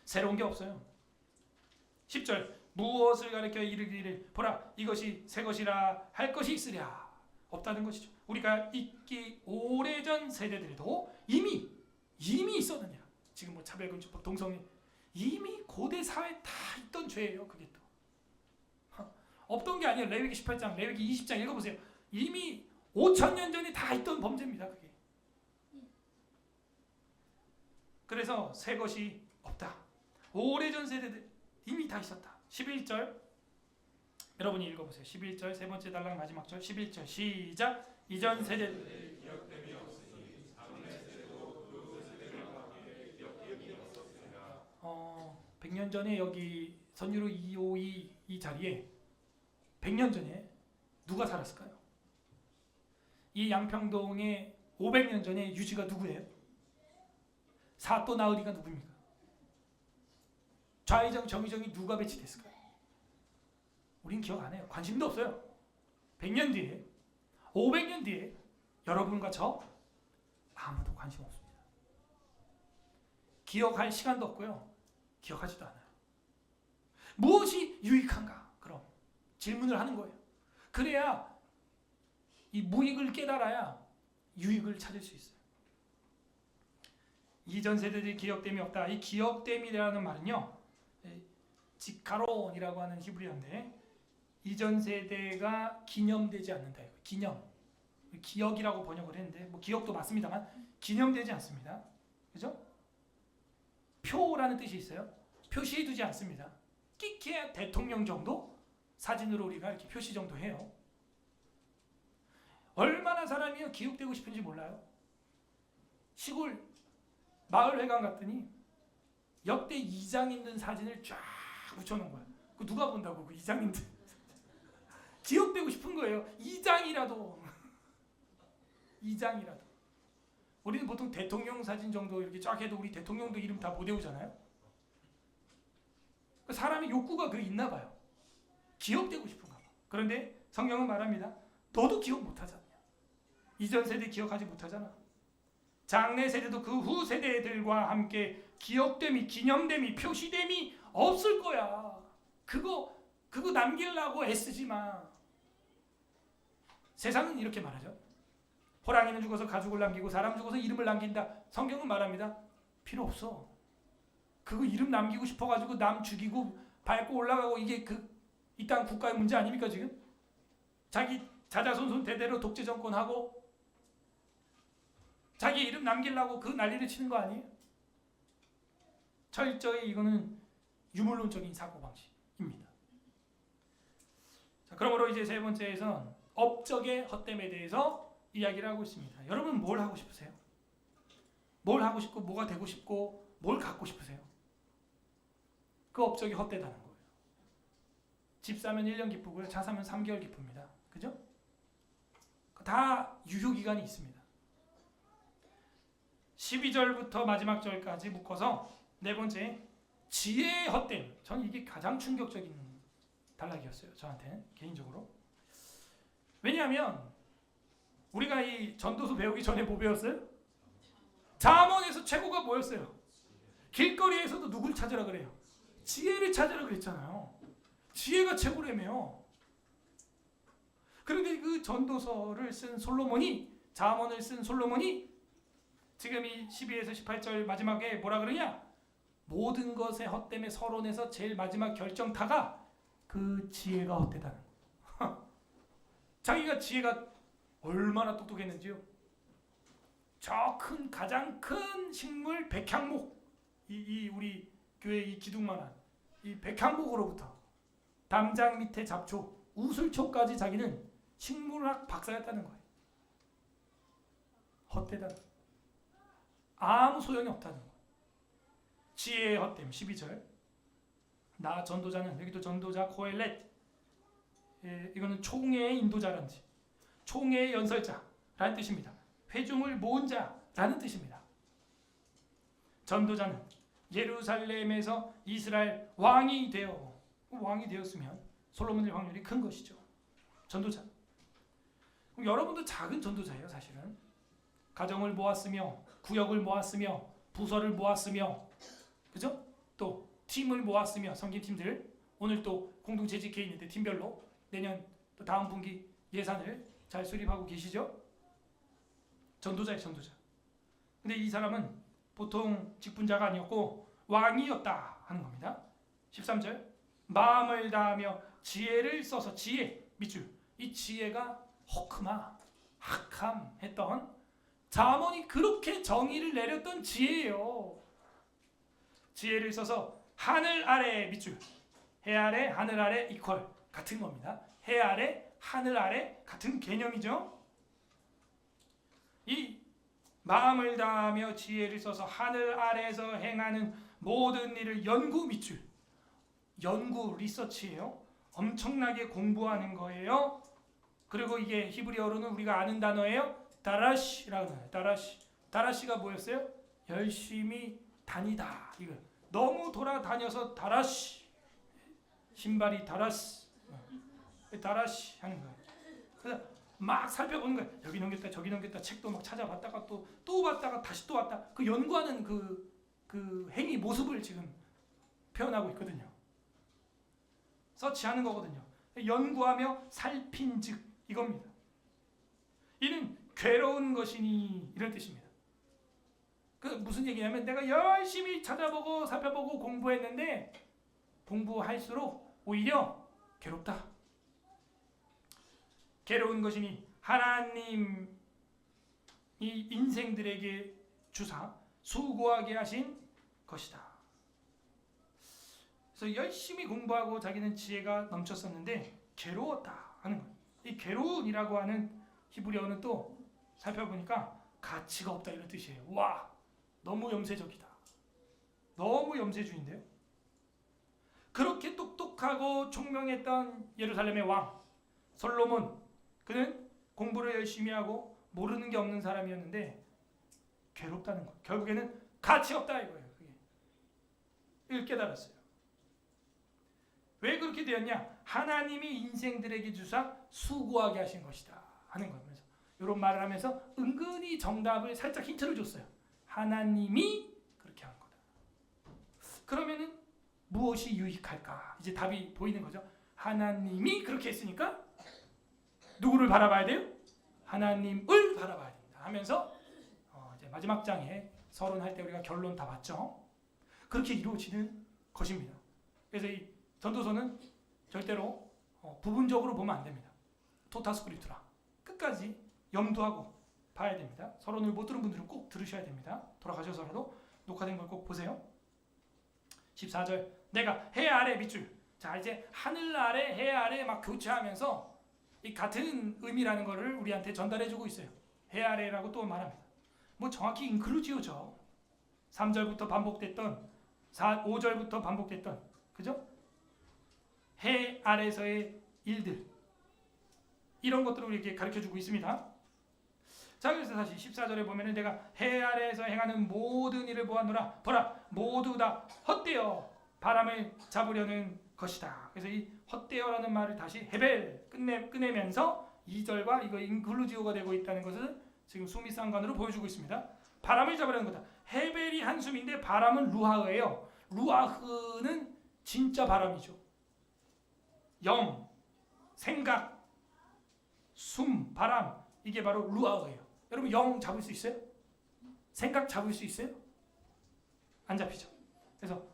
새로운 게 없어요. 10절 무엇을 가리켜 이르기를 보라 이것이 새 것이라 할 것이 있으랴 없다는 것이죠. 우리가 있기 오래전 세대들에도 이미 있었느냐. 지금 뭐 차별금지법 동성애 이미 고대 사회에 다 있던 죄예요. 그게 또 없던 게 아니에요. 레위기 18장 레위기 20장 읽어보세요. 이미 5,000년 전에 다 있던 범죄입니다. 그게. 그래서 새 것이 없다. 오래전 세대들 이미 다 있었다. 11절 여러분이 읽어보세요. 11절 세 번째 달랑 마지막 절 11절 시작. 이전 세대들 기억됨이 없으니 다음의 세대도 그 세대를 함께 기억됨이 없었으나 100년 전에 여기 선유로 252 이 자리에 100년 전에 누가 살았을까요? 이 양평동에 500년 전에 유지가 누구예요? 사또 나으리가 누구입니까? 좌의정 정의정이 누가 배치됐을까요? 우린 기억 안 해요. 관심도 없어요. 100년 뒤에 500년 뒤에 여러분과 저 아무도 관심 없습니다. 기억할 시간도 없고요. 기억하지도 않아요. 무엇이 유익한가? 그럼 질문을 하는 거예요. 그래야 이 무익을 깨달아야 유익을 찾을 수 있어요. 이전 세대들이 기억됨이 없다. 이 기억됨이라는 말은요. 지카론이라고 하는 히브리어인데 이전 세대가 기념되지 않는다. 기념. 기억이라고 번역을 했는데 뭐 기억도 맞습니다만 기념되지 않습니다. 그죠? 표라는 뜻이 있어요. 표시해두지 않습니다. 끼케야 대통령 정도 사진으로 우리가 이렇게 표시 정도 해요. 얼마나 사람이 기억되고 싶은지 몰라요. 시골 마을 회관 갔더니 역대 이장 있는 사진을 쫙 붙여놓은 거야. 그 누가 본다고 그 이장인데 기억되고 싶은 거예요. 이장이라도 우리는 보통 대통령 사진 정도 이렇게 쫙 해도 우리 대통령도 이름 다 못 외우잖아요. 사람의 욕구가 그 있나 봐요. 기억되고 싶은가 봐. 그런데 성경은 말합니다. 너도 기억 못하지 않냐. 이전 세대 기억하지 못하잖아. 장래 세대도 그 후 세대들과 함께 기억됨이 기념됨이 표시됨이 없을 거야. 그거 남기려고 애쓰지 마. 세상은 이렇게 말하죠. 호랑이는 죽어서 가죽을 남기고 사람 죽어서 이름을 남긴다. 성경은 말합니다. 필요 없어. 그거 이름 남기고 싶어가지고 남 죽이고 밟고 올라가고 이게 이 땅 국가의 문제 아닙니까 지금? 자기 자자손손 대대로 독재 정권하고 자기 이름 남기려고 그 난리를 치는 거 아니에요? 철저히 이거는 유물론적인 사고방식입니다. 자, 그러므로 이제 세 번째에선 업적의 헛됨에 대해서 이야기를 하고 있습니다. 여러분 뭘 하고 싶으세요? 뭘 하고 싶고 뭐가 되고 싶고 뭘 갖고 싶으세요? 그 업적이 헛되다는 거예요. 집 사면 1년 기쁘고요. 차 사면 3개월 기쁩니다. 그죠? 다 유효기간이 있습니다. 12절부터 마지막 절까지 묶어서 네 번째 지혜의 헛됨. 저는 이게 가장 충격적인 단락이었어요. 저한테는 개인적으로. 왜냐하면 우리가 이 전도서 배우기 전에 뭐 배웠어요? 잠언에서 최고가 뭐였어요? 길거리에서도 누굴 찾으라 그래요? 지혜를 찾으라 그랬잖아요. 지혜가 최고라며. 그런데 그 전도서를 쓴 솔로몬이 잠언을 쓴 솔로몬이 지금 이 12에서 18절 마지막에 뭐라 그러냐? 모든 것의 헛됨의 서론에서 제일 마지막 결정타가 그 지혜가 헛되다는 거. 자기가 지혜가 얼마나 똑똑했는지요. 저 가장 큰 식물 백향목 이 우리 교회 이 기둥만한 이 백향목으로부터 담장 밑에 잡초, 우슬초까지 자기는 식물학 박사였다는 거예요. 헛되다. 아무 소용이 없다는 거예요. 지혜의 헛됨 12절. 나 전도자는, 여기도 전도자 코엘렛, 이거는 총회의 인도자라든지 총회의 연설자라는 뜻입니다. 회중을 모은 자라는 뜻입니다. 전도자는 예루살렘에서 이스라엘 왕이 되었으면 솔로몬의 확률이 큰 것이죠. 전도자. 그럼 여러분도 작은 전도자예요. 사실은 가정을 모았으며 구역을 모았으며 부서를 모았으며, 그죠? 또 팀을 모았으며, 성김팀들, 오늘 또 공동체 집회 있는데 팀별로 내년 또 다음 분기 예산을 잘 수립하고 계시죠? 전도자예요. 전도자. 근데 이 사람은 보통 직분자가 아니었고 왕이었다 하는 겁니다. 13절. 마음을 다하며 지혜를 써서, 지혜 밑줄, 이 지혜가 허크마 학함했던, 자문이 그렇게 정의를 내렸던 지혜예요. 지혜를 써서 하늘 아래 밑줄, 해 아래 하늘 아래 이퀄 같은 겁니다. 해 아래 하늘 아래 같은 개념이죠. 이 마음을 다하며 지혜를 써서 하늘 아래에서 행하는 모든 일을 연구 밑줄, 연구 리서치예요. 엄청나게 공부하는 거예요. 그리고 이게 히브리어로는 우리가 아는 단어예요. 다라시라고 해요. 다라시가 뭐였어요? 열심히 다니다. 이거 너무 돌아다녀서 다라시, 신발이 다라시 하는 거예요. 그래서 막 살펴보는 거예요. 여기 넘겼다 저기 넘겼다, 책도 막 찾아봤다가 또 봤다가 다시 또 왔다. 그 연구하는 그 행위 모습을 지금 표현하고 있거든요. 서치하는 거거든요. 연구하며 살핀즉 이겁니다. 이는 괴로운 것이니, 이런 뜻입니다. 그 무슨 얘기냐면 내가 열심히 찾아보고 살펴보고 공부했는데 공부할수록 오히려 괴롭다. 괴로운 것이니 하나님이 인생들에게 주사 수고하게 하신 것이다. 그래서 열심히 공부하고 자기는 지혜가 넘쳤었는데 괴로웠다 하는 거예요. 이 괴로운이라고 하는 히브리어는 또 살펴보니까 가치가 없다 이런 뜻이에요. 와, 너무 염세적이다. 너무 염세주의인데요. 그렇게 똑똑하고 총명했던 예루살렘의 왕 솔로몬, 그는 공부를 열심히 하고 모르는 게 없는 사람이었는데 괴롭다는 거예요. 결국에는 가치 없다 이거예요. 이걸 깨달았어요. 왜 그렇게 되었냐? 하나님이 인생들에게 주사 수고하게 하신 것이다 하는 거예요. 그래서 이런 말을 하면서 은근히 정답을 살짝 힌트를 줬어요. 하나님이 그렇게 한 거다. 그러면은 무엇이 유익할까? 이제 답이 보이는 거죠. 하나님이 그렇게 했으니까 누구를 바라봐야 돼요? 하나님을 바라봐야 된다 하면서 이제 마지막 장에 서론할 때 우리가 결론 다 봤죠. 그렇게 이루어지는 것입니다. 그래서 이 전도서는 절대로 부분적으로 보면 안 됩니다. 토타 스크립투라 끝까지 염두하고 봐야 됩니다. 서론을 못 들은 분들은 꼭 들으셔야 됩니다. 돌아가셔서라도 녹화된 걸 꼭 보세요. 14절 내가 해 아래 밑줄, 자 이제 하늘 아래 해 아래 막 교체하면서 이 같은 의미라는 거를 우리한테 전달해주고 있어요. 해 아래라고 또 말합니다. 뭐 정확히 인클루지오죠. 3절부터 반복됐던 5절부터 반복됐던, 그죠? 해 아래서의 일들, 이런 것들을 우리에게 가르쳐주고 있습니다. 자, 그래서 다시 14절에 보면은 내가 해 아래에서 행하는 모든 일을 보았노라. 보라, 모두 다 헛되어 바람을 잡으려는 것이다. 그래서 이 헛되어라는 말을 다시 헤벨 꺼내면서 2절과 이거 인클루지오가 되고 있다는 것을 지금 수미상관으로 보여주고 있습니다. 바람을 잡으려는 거다. 헤벨이 한숨인데 바람은 루아흐예요. 루아흐는 진짜 바람이죠. 영, 생각, 숨, 바람, 이게 바로 루아흐예요. 여러분 영 잡을 수 있어요? 생각 잡을 수 있어요? 안 잡히죠. 그래서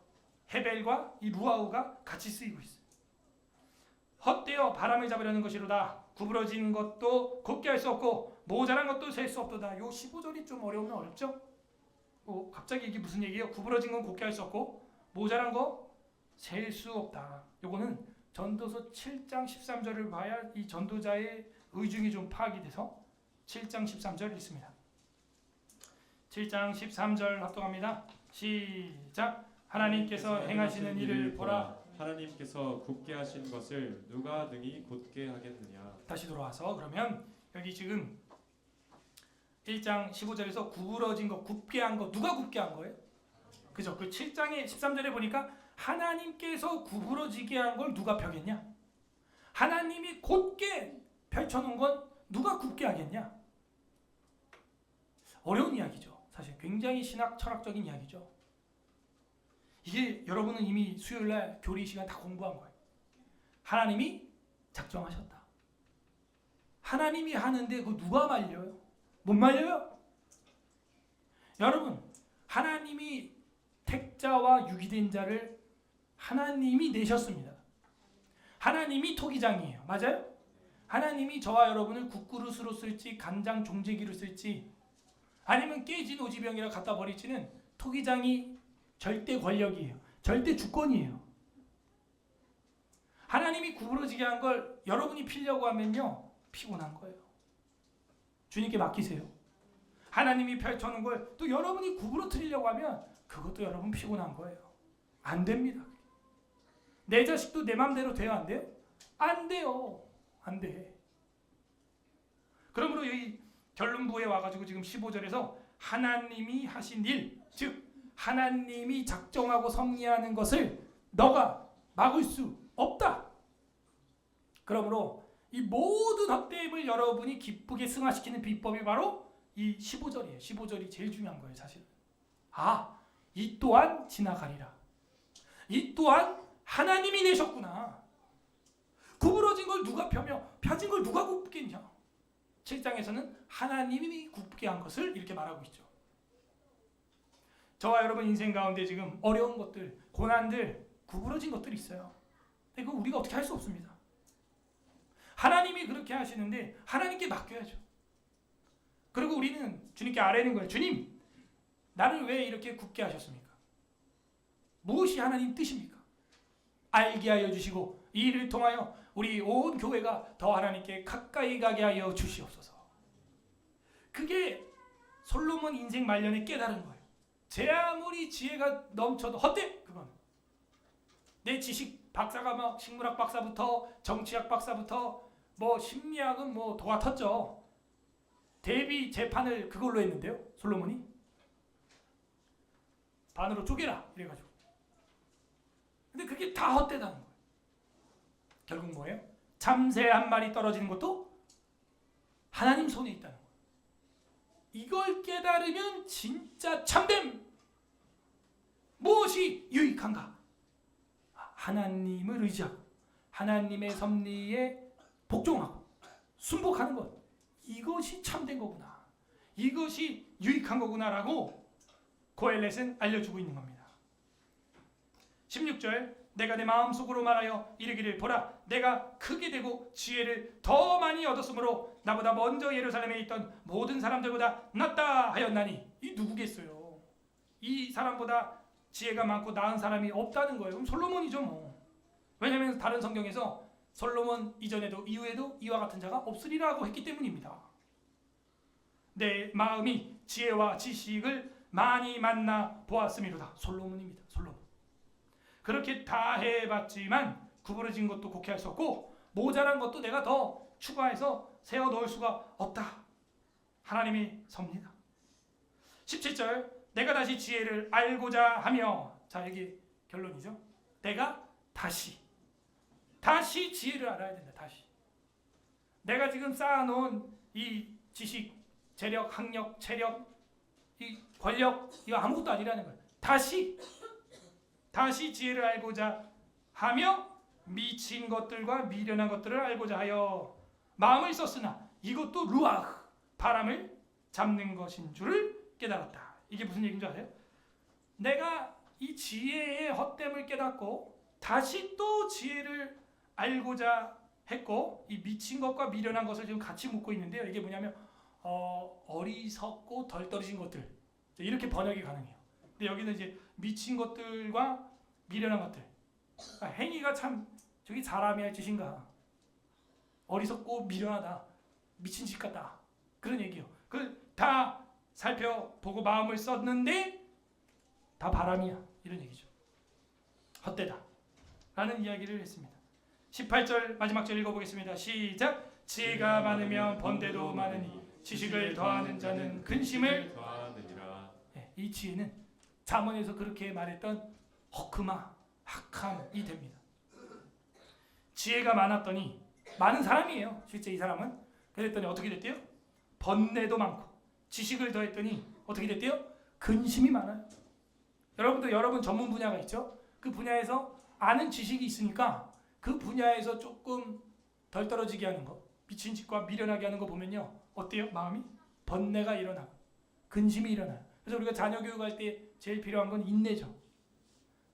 헤벨과 이 루아흐가 같이 쓰이고 있어요. 헛되어 바람을 잡으려는 것이로다. 구부러진 것도 곱게 할 수 없고 모자란 것도 셀 수 없도다. 요 15절이 좀 어려우면 어렵죠? 갑자기 이게 무슨 얘기예요? 구부러진 건 곱게 할 수 없고 모자란 거 셀 수 없다. 요거는 전도서 7장 13절을 봐야 이 전도자의 의중이 좀 파악이 돼서 7장 13절 읽습니다. 7장 13절 합독합니다. 시작. 하나님께서 행하시는 일을 보라. 하나님께서 굳게 하신 것을 누가 능히 곧게 하겠느냐. 다시 돌아와서 그러면 여기 지금 1장 15절에서 구부러진 거, 굽게 한 거, 누가 굽게 한 거예요? 그죠? 그 7장의 13절에 보니까 하나님께서 구부러지게 한 걸 누가 펴겠냐? 하나님이 곧게 펼쳐놓은 건 누가 굽게 하겠냐? 어려운 이야기죠. 사실 굉장히 신학 철학적인 이야기죠. 이게 여러분은 이미 수요일날 교리 시간 다 공부한 거예요. 하나님이 작정하셨다. 하나님이 하는데 그 누가 말려요? 못 말려요? 여러분, 하나님이 택자와 유기된 자를 하나님이 내셨습니다. 하나님이 토기장이에요. 맞아요? 하나님이 저와 여러분을 국그릇으로 쓸지 간장 종재기로 쓸지 아니면 깨진 오지병이라 갖다 버릴지는 토기장이 절대 권력이에요. 절대 주권이에요. 하나님이 구부러지게 한 걸 여러분이 피려고 하면요, 피곤한 거예요. 주님께 맡기세요. 하나님이 펼쳐놓은 걸 또 여러분이 구부러뜨리려고 하면 그것도 여러분 피곤한 거예요. 안 됩니다. 내 자식도 내 맘대로 돼요? 안 돼요? 안 돼요. 안 돼. 그러므로 이 결론부에 와가지고 지금 15절에서 하나님이 하신 일, 즉 하나님이 작정하고 섭리하는 것을 너가 막을 수 없다. 그러므로 이 모든 헛되임을 여러분이 기쁘게 승화시키는 비법이 바로 이 15절이에요. 15절이 제일 중요한 거예요, 사실. 이 또한 지나가리라. 이 또한 하나님이 내셨구나. 구부러진 걸 누가 펴며 펴진 걸 누가 굽겠냐. 7장에서는 하나님이 굽게 한 것을 이렇게 말하고 있죠. 저와 여러분 인생 가운데 지금 어려운 것들, 고난들, 구부러진 것들이 있어요. 근데 그거 우리가 어떻게 할 수 없습니다. 하나님이 그렇게 하시는데 하나님께 맡겨야죠. 그리고 우리는 주님께 아뢰는 거예요. 주님, 나를 왜 이렇게 굽게 하셨습니까? 무엇이 하나님 뜻입니까? 알게 하여 주시고 이 일을 통하여 우리 온 교회가 더 하나님께 가까이 가게 하여 주시옵소서. 그게 솔로몬 인생 말년에 깨달은 거예요. 제 아무리 지혜가 넘쳐도 헛돼. 그건 내 지식 박사가 막 식물학 박사부터 정치학 박사부터 뭐 심리학은 뭐 도맡았죠. 대비 재판을 그걸로 했는데요. 솔로몬이 반으로 쪼개라 이래가지고. 근데 그게 다 헛되다는 거예요. 결국 뭐예요? 참새 한 마리 떨어지는 것도 하나님 손에 있다는 거예요. 이걸 깨달으면 진짜 참됨. 무엇이 유익한가? 하나님을 의지하고 하나님의 섭리에 복종하고 순복하는 것. 이것이 참된 거구나. 이것이 유익한 거구나라고 고헬렛은 알려주고 있는 겁니다. 16절 내가 내 마음속으로 말하여 이르기를 보라 내가 크게 되고 지혜를 더 많이 얻었으므로 나보다 먼저 예루살렘에 있던 모든 사람들보다 낫다 하였나니. 이 누구겠어요? 이 사람보다 지혜가 많고 나은 사람이 없다는 거예요. 그럼 솔로몬이죠 뭐. 왜냐하면 다른 성경에서 솔로몬 이전에도 이후에도 이와 같은 자가 없으리라고 했기 때문입니다. 내 마음이 지혜와 지식을 많이 만나 보았음이로다. 솔로몬입니다. 솔로몬. 그렇게 다 해봤지만 구부러진 것도 곡해할 수 없고 모자란 것도 내가 더 추가해서 세워 넣을 수가 없다. 하나님이 섭니다. 17절 내가 다시 지혜를 알고자 하며. 자, 여기 결론이죠. 내가 다시 지혜를 알아야 된다. 다시 내가 지금 쌓아놓은 이 지식, 재력, 학력, 체력, 이 권력 이거 아무것도 아니라는 거예요. 다시 지혜를 알고자 하며 미친 것들과 미련한 것들을 알고자 하여 마음을 썼으나 이것도 루아흐 바람을 잡는 것인 줄을 깨달았다. 이게 무슨 얘기인 줄 아세요? 내가 이 지혜의 헛됨을 깨닫고 다시 또 지혜를 알고자 했고 이 미친 것과 미련한 것을 지금 같이 묶고 있는데요. 이게 뭐냐면 어리석고 덜 떨어진 것들 이렇게 번역이 가능해요. 근데 여기는 이제 미친 것들과 미련한 것들 행위가 참 저기 사람이 할 짓인가. 어리석고 미련하다. 미친 짓 같다. 그런 얘기요. 그걸 다 살펴보고 마음을 썼는데 다 바람이야. 이런 얘기죠. 헛되다. 라는 이야기를 했습니다. 18절 마지막 절 읽어보겠습니다. 시작. 지혜가 많으면 번뇌도 많으니 지식을 더하는 자는 근심을 더하느니라. 네, 이 지혜는 잠언에서 그렇게 말했던 허크마, 학함이 됩니다. 지혜가 많았더니 많은 사람이에요. 실제 이 사람은 그랬더니 어떻게 됐대요? 번뇌도 많고 지식을 더했더니 어떻게 됐대요? 근심이 많아요. 여러분도 여러분 전문 분야가 있죠? 그 분야에서 아는 지식이 있으니까 그 분야에서 조금 덜 떨어지게 하는 거, 미친 짓과 미련하게 하는 거 보면요. 어때요? 마음이? 번뇌가 일어나고 근심이 일어나요. 그래서 우리가 자녀 교육할 때 제일 필요한 건 인내죠.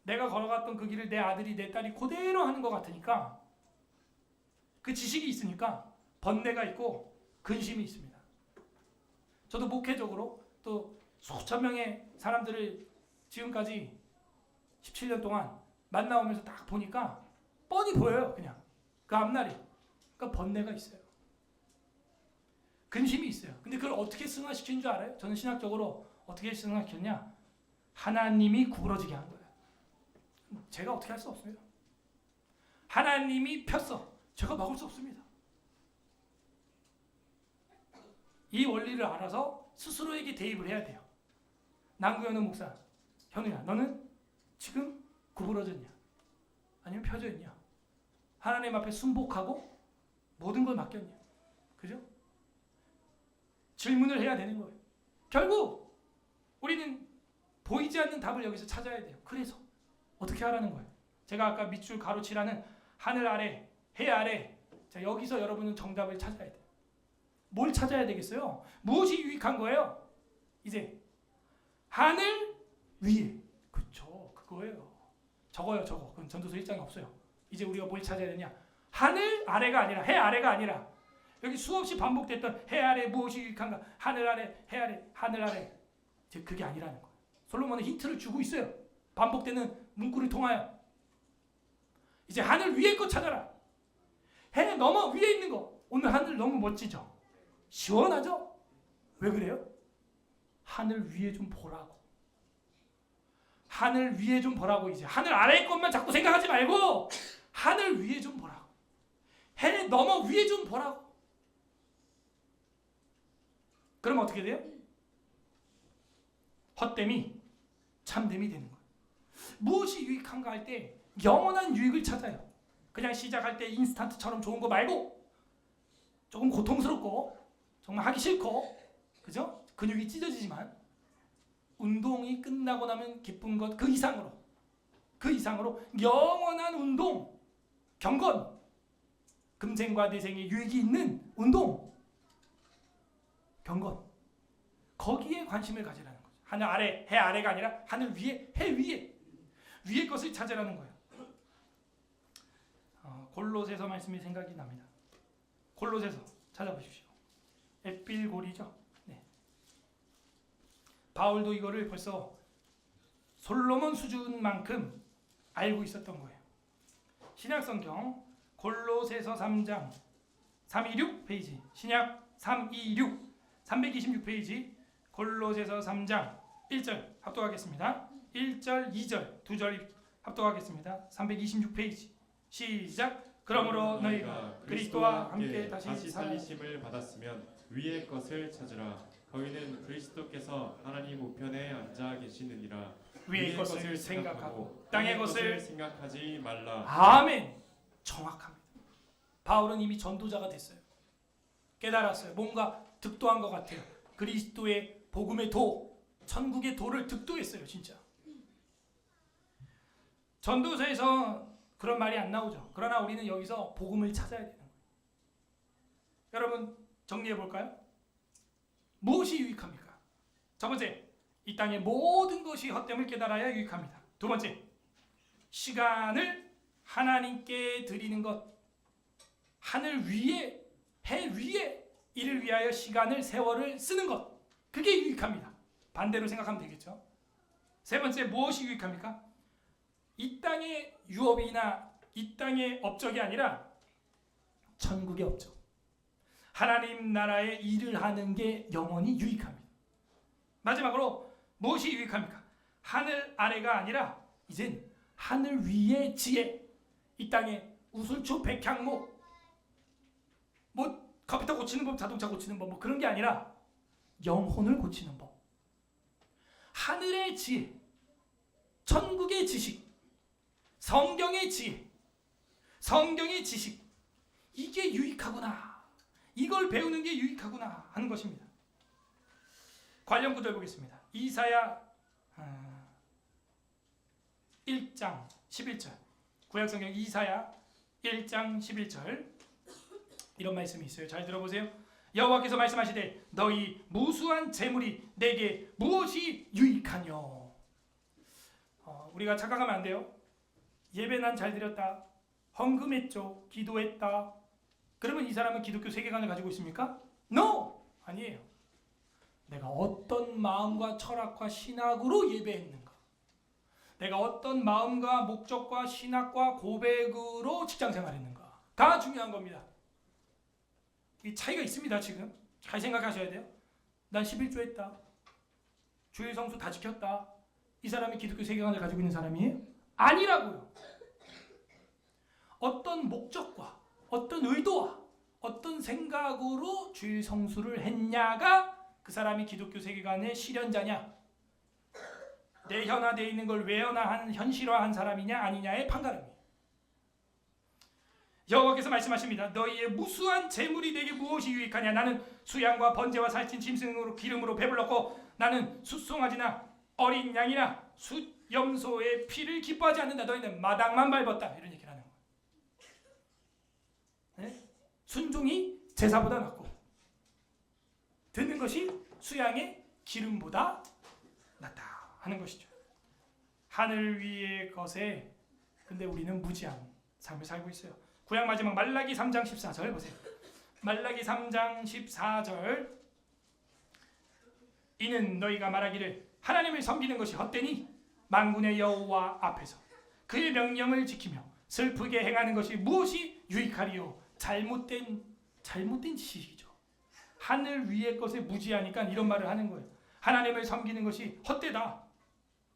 내가 걸어갔던 그 길을 내 아들이 내 딸이 그대로 하는 것 같으니까 그 지식이 있으니까 번뇌가 있고 근심이 있습니다. 저도 목회적으로 또 수천 명의 사람들을 지금까지 17년 동안 만나오면서 딱 보니까 뻔히 보여요. 그냥 그 앞날이. 그러니까 번뇌가 있어요. 근심이 있어요. 근데 그걸 어떻게 승화시키는 줄 알아요? 저는 신학적으로 어떻게 승화시켰냐? 하나님이 구부러지게 한 거예요. 제가 어떻게 할 수 없습니다. 하나님이 폈어. 제가 막을 수 없습니다. 이 원리를 알아서 스스로에게 대입을 해야 돼요. 남구현우 목사, 현우야, 너는 지금 구부러졌냐? 아니면 펴져 있냐? 하나님 앞에 순복하고 모든 걸 맡겼냐? 그죠? 질문을 해야 되는 거예요. 결국 우리는 보이지 않는 답을 여기서 찾아야 돼요. 그래서 어떻게 하라는 거예요? 제가 아까 밑줄 가로치라는 하늘 아래, 해 아래, 자, 여기서 여러분은 정답을 찾아야 돼요. 뭘 찾아야 되겠어요? 무엇이 유익한 거예요? 이제 하늘 위에. 그쵸, 그거예요. 적어요, 적어. 그건 전도서 1장에 없어요. 이제 우리가 뭘 찾아야 되냐? 하늘 아래가 아니라, 해 아래가 아니라, 여기 수없이 반복됐던 해 아래 무엇이 유익한가? 하늘 아래, 해 아래, 하늘 아래. 즉 그게 아니라는 거예요. 솔로몬은 힌트를 주고 있어요. 반복되는 문구를 통하여. 이제 하늘 위에 거 찾아라. 해 넘어 위에 있는 거. 오늘 하늘 너무 멋지죠? 시원하죠? 왜 그래요? 하늘 위에 좀 보라고. 하늘 위에 좀 보라고. 이제 하늘 아래의 것만 자꾸 생각하지 말고 하늘 위에 좀 보라고. 해 넘어 위에 좀 보라고. 그럼 어떻게 돼요? 헛됨이 참됨이 되는 거예요. 무엇이 유익한가 할 때 영원한 유익을 찾아요. 그냥 시작할 때 인스턴트처럼 좋은 거 말고 조금 고통스럽고 정말 하기 싫고, 그죠? 근육이 찢어지지만 운동이 끝나고 나면 기쁜 것 그 이상으로 영원한 운동, 경건, 금생과 대생의 유익이 있는 운동, 경건, 거기에 관심을 가지라는 거죠. 하늘 아래, 해 아래가 아니라 하늘 위에, 해 위에 것을 찾으라는 거예요. 골로새서 말씀이 생각이 납니다. 골로새서 찾아보십시오. 에필골이죠. 네. 바울도 이거를 벌써 솔로몬 수준만큼 알고 있었던 거예요. 신약성경 골로새서 3장 326 페이지, 신약 326 326페이지, 골로새서 3장 1절 합독하겠습니다. 1절, 2절, 2절 합독하겠습니다. 326페이지 시작. 그러므로 너희가 그리스도와 함께 다시 살리심을 받았으면 위의 것을 찾으라. 거기는 그리스도께서 하나님 우편에 앉아 계시느니라. 위의 것을 생각하고 땅의 것을 생각하지 말라. 아멘. 정확합니다. 바울은 이미 전도자가 됐어요. 깨달았어요. 뭔가 득도한 것 같아요. 그리스도의 복음의 도, 천국의 도를 득도했어요. 진짜. 전도서에서 그런 말이 안 나오죠. 그러나 우리는 여기서 복음을 찾아야 되는 거예요. 여러분 정리해 볼까요? 무엇이 유익합니까? 첫 번째, 이 땅의 모든 것이 헛됨을 깨달아야 유익합니다. 두 번째, 시간을 하나님께 드리는 것, 하늘 위에, 해 위에 이를 위하여 시간을, 세월을 쓰는 것, 그게 유익합니다. 반대로 생각하면 되겠죠. 세 번째, 무엇이 유익합니까? 이 땅의 유업이나 이 땅의 업적이 아니라 천국의 업적. 하나님 나라에 일을 하는 게 영원히 유익합니다. 마지막으로 무엇이 유익합니까? 하늘 아래가 아니라 이젠 하늘 위의 지혜. 이 땅에 우슬초 백향목, 뭐 컴퓨터 고치는 법, 자동차 고치는 법, 뭐 그런 게 아니라 영혼을 고치는 법. 하늘의 지혜, 천국의 지식, 성경의 지혜, 성경의 지식, 이게 유익하구나. 이걸 배우는 게 유익하구나 하는 것입니다. 관련 구절 보겠습니다. 이사야 1장 11절. 구약성경 이사야 1장 11절. 이런 말씀이 있어요. 잘 들어보세요. 여호와께서 말씀하시되 너희 무수한 재물이 내게 무엇이 유익하뇨. 우리가 착각하면 안 돼요. 예배 난 잘 드렸다, 헌금했죠, 기도했다, 그러면 이 사람은 기독교 세계관을 가지고 있습니까? No! 아니에요. 내가 어떤 마음과 철학과 신학으로 예배했는가, 내가 어떤 마음과 목적과 신학과 고백으로 직장생활했는가가 중요한 겁니다. 이 차이가 있습니다. 지금 잘 생각하셔야 돼요. 난 11조 했다, 주일 성수 다 지켰다, 이 사람이 기독교 세계관을 가지고 있는 사람이에요? 아니라고요. 어떤 목적과 어떤 의도와 어떤 생각으로 주일 성수를 했냐가 그 사람이 기독교 세계관의 실현자냐, 내현화되어 있는 걸 외현화한, 현실화한 사람이냐 아니냐의 판가름이에요. 여호와께서 말씀하십니다. 너희의 무수한 재물이 내게 무엇이 유익하냐. 나는 수양과 번제와 살찐 짐승으로 기름으로 배불렀고 나는 숫송아지나 어린 양이나 숫염소의 피를 기뻐하지 않는다. 너희는 마당만 밟았다. 이런 얘기를 하는 거예요. 네? 순종이 제사보다 낫고 듣는 것이 수양의 기름보다 낫다 하는 것이죠. 하늘 위의 것에 근데 우리는 무지한 삶을 살고 있어요. 구약 마지막 말라기 3장 14절 보세요. 말라기 3장 14절. 이는 너희가 말하기를 하나님을 섬기는 것이 헛되니 만군의 여호와 앞에서 그의 명령을 지키며 슬프게 행하는 것이 무엇이 유익하리요. 잘못된 지식이죠. 하늘 위의 것에 무지하니까 이런 말을 하는 거예요. 하나님을 섬기는 것이 헛되다.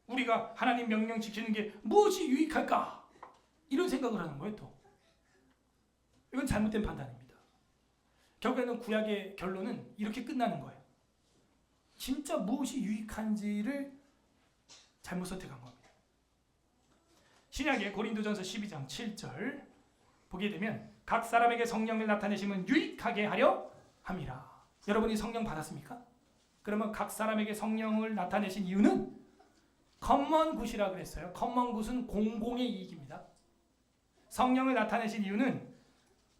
우리가 하나님 명령 지키는 게 무엇이 유익할까? 이런 생각을 하는 거예요. 또 이건 잘못된 판단입니다. 결국에는 구약의 결론은 이렇게 끝나는 거예요. 진짜 무엇이 유익한지를 잘못 선택한 겁니다. 신약의 고린도전서 12장 7절 보게 되면 각 사람에게 성령을 나타내심은 유익하게 하려 함이라. 여러분이 성령 받았습니까? 그러면 각 사람에게 성령을 나타내신 이유는 커먼 굿이라 그랬어요. 커먼 굿은 공공의 이익입니다. 성령을 나타내신 이유는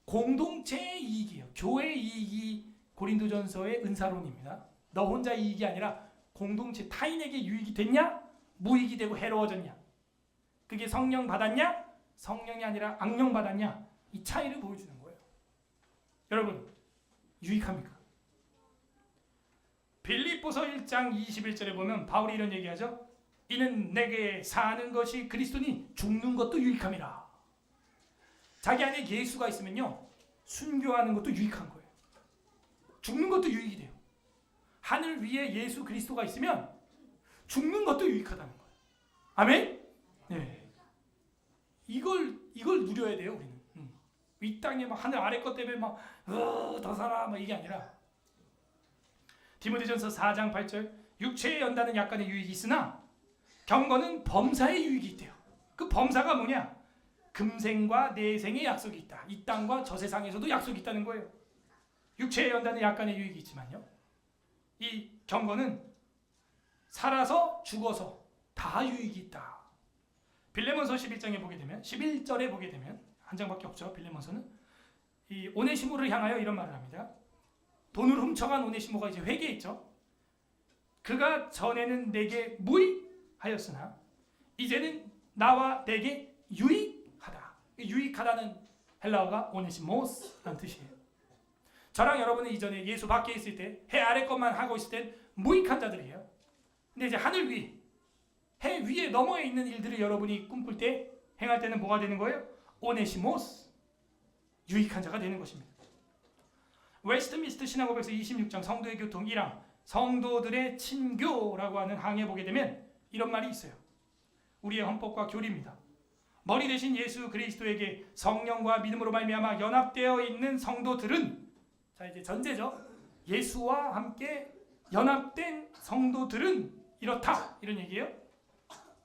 공동체의 이익이에요. 교회의 이익이 고린도전서의 은사론입니다. 너 혼자 이익이 아니라 공동체 타인에게 유익이 됐냐? 무익이 되고 해로워졌냐? 그게 성령 받았냐? 성령이 아니라 악령 받았냐? 이 차이를 보여주는 거예요. 여러분 유익합니까? 빌립보서 1장 21절에 보면 바울이 이런 얘기하죠. 이는 내게 사는 것이 그리스도니 죽는 것도 유익함이라. 자기 안에 예수가 있으면요 순교하는 것도 유익한 거예요. 죽는 것도 유익이 돼요. 하늘 위에 예수 그리스도가 있으면 죽는 것도 유익하다는 거예요. 아멘? 네. 이걸 누려야 돼요. 우리는 이 땅에 막 하늘 아래 것 때문에 막 더 살아 막 이게 아니라 디모데전서 4장 8절 육체의 연단은 약간의 유익이 있으나 경건은 범사의 유익이 있대요. 그 범사가 뭐냐? 금생과 내생의 약속이 있다. 이 땅과 저 세상에서도 약속이 있다는 거예요. 육체의 연단은 약간의 유익이 있지만요, 이 경건은 살아서 죽어서 다 유익이 있다. 빌레몬서 11장에 보게 되면 11절에 보게 되면 한 장밖에 없죠. 빌레몬서는 이 오네시모를 향하여 이런 말을 합니다. 돈을 훔쳐간 오네시모가 이제 회개했죠. 그가 전에는 내게 무익하였으나 이제는 나와 내게 유익하다. 유익하다는 헬라어가 오네시모스라는 뜻이에요. 저랑 여러분은 이전에 예수 밖에 있을 때 해 아래 것만 하고 있을 땐 무익한 자들이에요. 근데 이제 하늘 위 해 위에 너머에 있는 일들을 여러분이 꿈꿀 때 행할 때는 뭐가 되는 거예요? 오네시모스, 유익한 자가 되는 것입니다. 웨스트민스터 신학고백서 26장 성도의 교통 1항 성도들의 친교라고 하는 항에 보게 되면 이런 말이 있어요. 우리의 헌법과 교리입니다. 머리 대신 예수 그리스도에게 성령과 믿음으로 말미암아 연합되어 있는 성도들은, 자 이제 전제죠. 예수와 함께 연합된 성도들은 이렇다, 이런 얘기예요.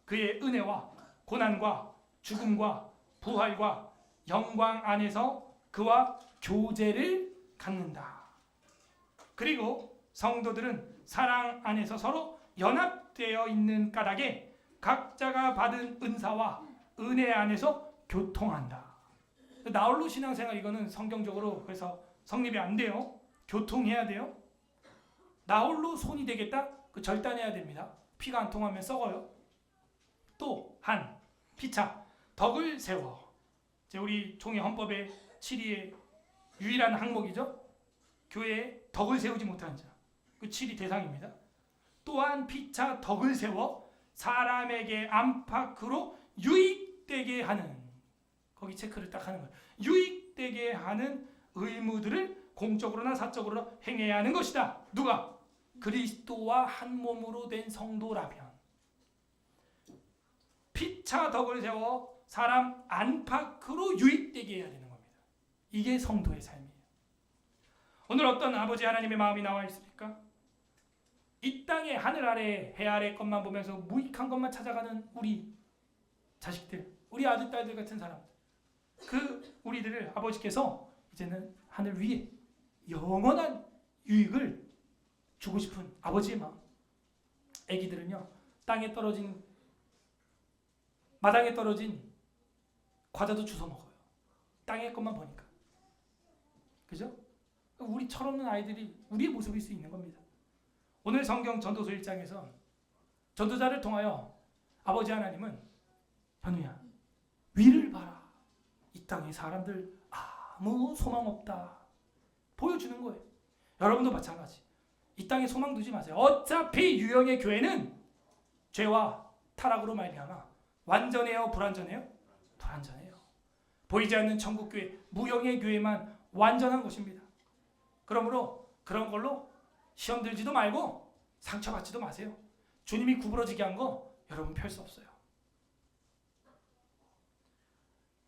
그의 은혜와 고난과 죽음과 부활과 영광 안에서 그와 교제를 갖는다. 그리고 성도들은 사랑 안에서 서로 연합되어 있는 까닭에 각자가 받은 은사와 은혜 안에서 교통한다. 나홀로 신앙생활, 이거는 성경적으로 그래서 성립이 안 돼요. 교통해야 돼요. 나홀로 손이 되겠다? 그 절단해야 됩니다. 피가 안 통하면 썩어요. 또 한 피차 덕을 세워. 우리 총회 헌법의 7위의 유일한 항목이죠. 교회에 덕을 세우지 못한 자, 그 7위 대상입니다. 또한 피차 덕을 세워 사람에게 안팎으로 유익되게 하는, 거기 체크를 딱 하는 거예요. 유익되게 하는 의무들을 공적으로나 사적으로나 행해야 하는 것이다. 누가? 그리스도와 한 몸으로 된 성도라면. 피차 덕을 세워 사람 안팎으로 유익되게 해야 되는 겁니다. 이게 성도의 삶이에요. 오늘 어떤 아버지 하나님의 마음이 나와 있습니까? 이 땅에 하늘 아래 해 아래 것만 보면서 무익한 것만 찾아가는 우리 자식들, 우리 아들 딸들 같은 사람, 그 우리들을 아버지께서 이제는 하늘 위에 영원한 유익을 주고 싶은 아버지의 마음. 애기들은요, 땅에 떨어진, 마당에 떨어진 과자도 주워 먹어요. 땅의 것만 보니까. 그죠? 우리 철없는 아이들이 우리의 모습일 수 있는 겁니다. 오늘 성경 전도서 1장에서 전도자를 통하여 아버지 하나님은 현우야, 위를 봐라. 이 땅의 사람들 아무 소망 없다. 보여주는 거예요. 여러분도 마찬가지. 이 땅에 소망 두지 마세요. 어차피 유형의 교회는 죄와 타락으로 말미암아 완전해요, 불완전해요? 불완전해요. 보이지 않는 천국 교회, 무형의 교회만 완전한 것입니다. 그러므로 그런 걸로 시험 들지도 말고 상처받지도 마세요. 주님이 구부러지게 한 거 여러분 펼 수 없어요.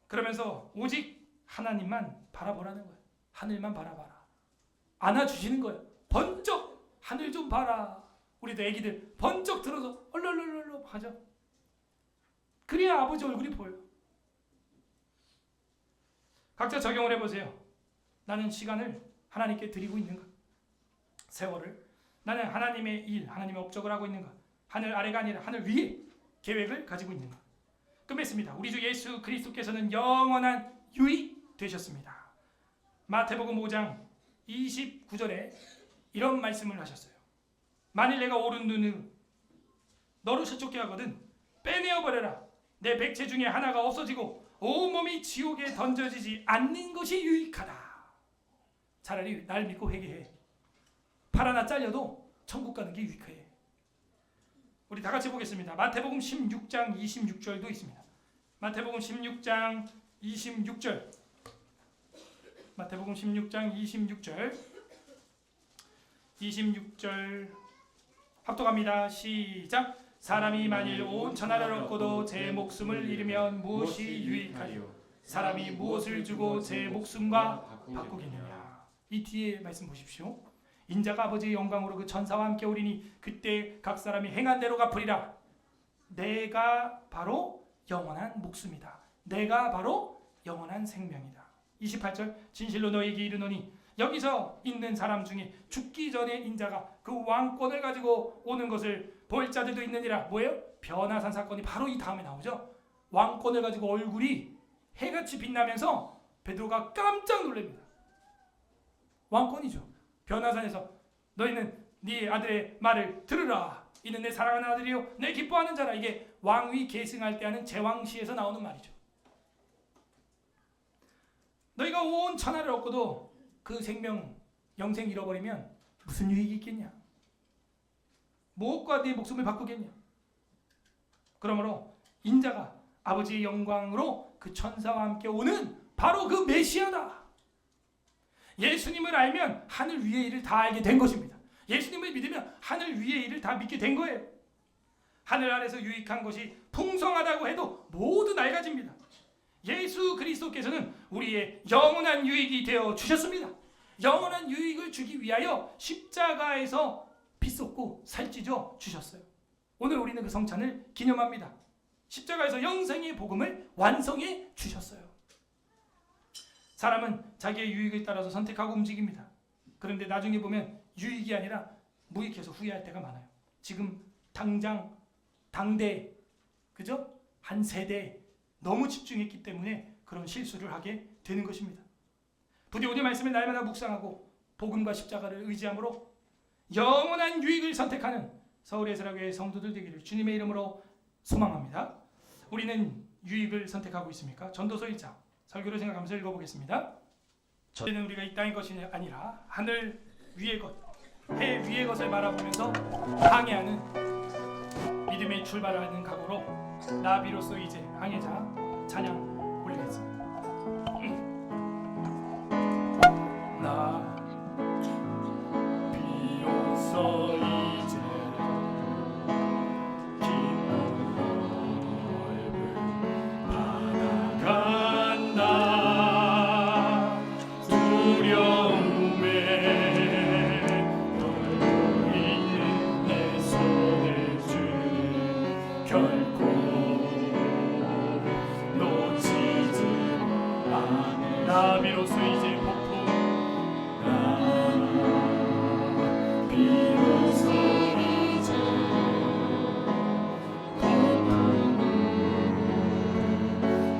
그러면서 오직 하나님만 바라보라는 거예요. 하늘만 바라봐라. 안아주시는 거예요. 번쩍 하늘 좀 봐라. 우리도 애기들 번쩍 들어서 얼얼얼얼 하죠. 그래야 아버지 얼굴이 보여요. 각자 적용을 해보세요. 나는 시간을 하나님께 드리고 있는가? 세월을 나는 하나님의 일, 하나님의 업적을 하고 있는가? 하늘 아래가 아니라 하늘 위에 계획을 가지고 있는가? 끝맺습니다. 우리 주 예수 그리스도께서는 영원한 유익 되셨습니다. 마태복음 5장 29절에 이런 말씀을 하셨어요. 만일 내가 오른 눈을 너를 쫓게 하거든 빼내어 버려라. 내 백체 중에 하나가 없어지고 온몸이 지옥에 던져지지 않는 것이 유익하다. 차라리 날 믿고 회개해. 팔 하나 잘려도 천국 가는 게 유익해. 우리 다 같이 보겠습니다. 마태복음 16장 26절도 있습니다. 마태복음 16장 26절. 마태복음 16장 26절 합독합니다. 시작. 사람이 만일 온 천하를 얻고도 제 목숨을 잃으면 무엇이 유익하리요? 사람이 무엇을 주고 제 목숨과 바꾸겠느냐? 이 뒤에 말씀 보십시오. 인자가 아버지의 영광으로 그 천사와 함께 오리니 그때 각 사람이 행한 대로 갚으리라. 내가 바로 영원한 목숨이다. 내가 바로 영원한 생명이다. 28절 진실로 너에게 이르노니 여기서 있는 사람 중에 죽기 전에 인자가 그 왕권을 가지고 오는 것을 볼 자들도 있느니라. 뭐예요? 변화산 사건이 바로 이 다음에 나오죠. 왕권을 가지고 얼굴이 해같이 빛나면서 베드로가 깜짝 놀랍니다. 왕권이죠. 변화산에서 너희는 네 아들의 말을 들으라. 이는 내 사랑하는 아들이요 내 기뻐하는 자라. 이게 왕위 계승할 때 하는 제왕시에서 나오는 말이죠. 너희가 온 천하를 얻고도 그 생명 영생 잃어버리면 무슨 유익이 있겠냐? 무엇과 네 목숨을 바꾸겠냐? 그러므로 인자가 아버지의 영광으로 그 천사와 함께 오는 바로 그 메시아다. 예수님을 알면 하늘 위의 일을 다 알게 된 것입니다. 예수님을 믿으면 하늘 위의 일을 다 믿게 된 거예요. 하늘 아래서 유익한 것이 풍성하다고 해도 모두 낡아집니다. 예수 그리스도께서는 우리의 영원한 유익이 되어 주셨습니다. 영원한 유익을 주기 위하여 십자가에서 피 쏟고 살찌져 주셨어요. 오늘 우리는 그 성찬을 기념합니다. 십자가에서 영생의 복음을 완성해 주셨어요. 사람은 자기의 유익을 따라서 선택하고 움직입니다. 그런데 나중에 보면 유익이 아니라 무익해서 후회할 때가 많아요. 지금 당장 당대, 그죠? 한 세대에 너무 집중했기 때문에 그런 실수를 하게 되는 것입니다. 부디 오늘 말씀을 날마다 묵상하고 복음과 십자가를 의지함으로 영원한 유익을 선택하는 서울의 예수라교회 성도들 되기를 주님의 이름으로 소망합니다. 우리는 유익을 선택하고 있습니까? 전도서 1장 설교를 생각하면서 읽어보겠습니다. 이제는 우리가 이 땅의 것이 아니라 하늘 위의 것, 해 위의 것을 바라보면서 항해하는 믿음의 출발하는 각오로 나비로서 이제 항해자 찬양 올리겠습니다. 나 비로소 이제 깊은 넓은 바다 간다. 두려움에 떨고 있는 내 손을 주는 결코 놓치지 않을 나비로소 이제 폭풍 비로소 이제 폭풍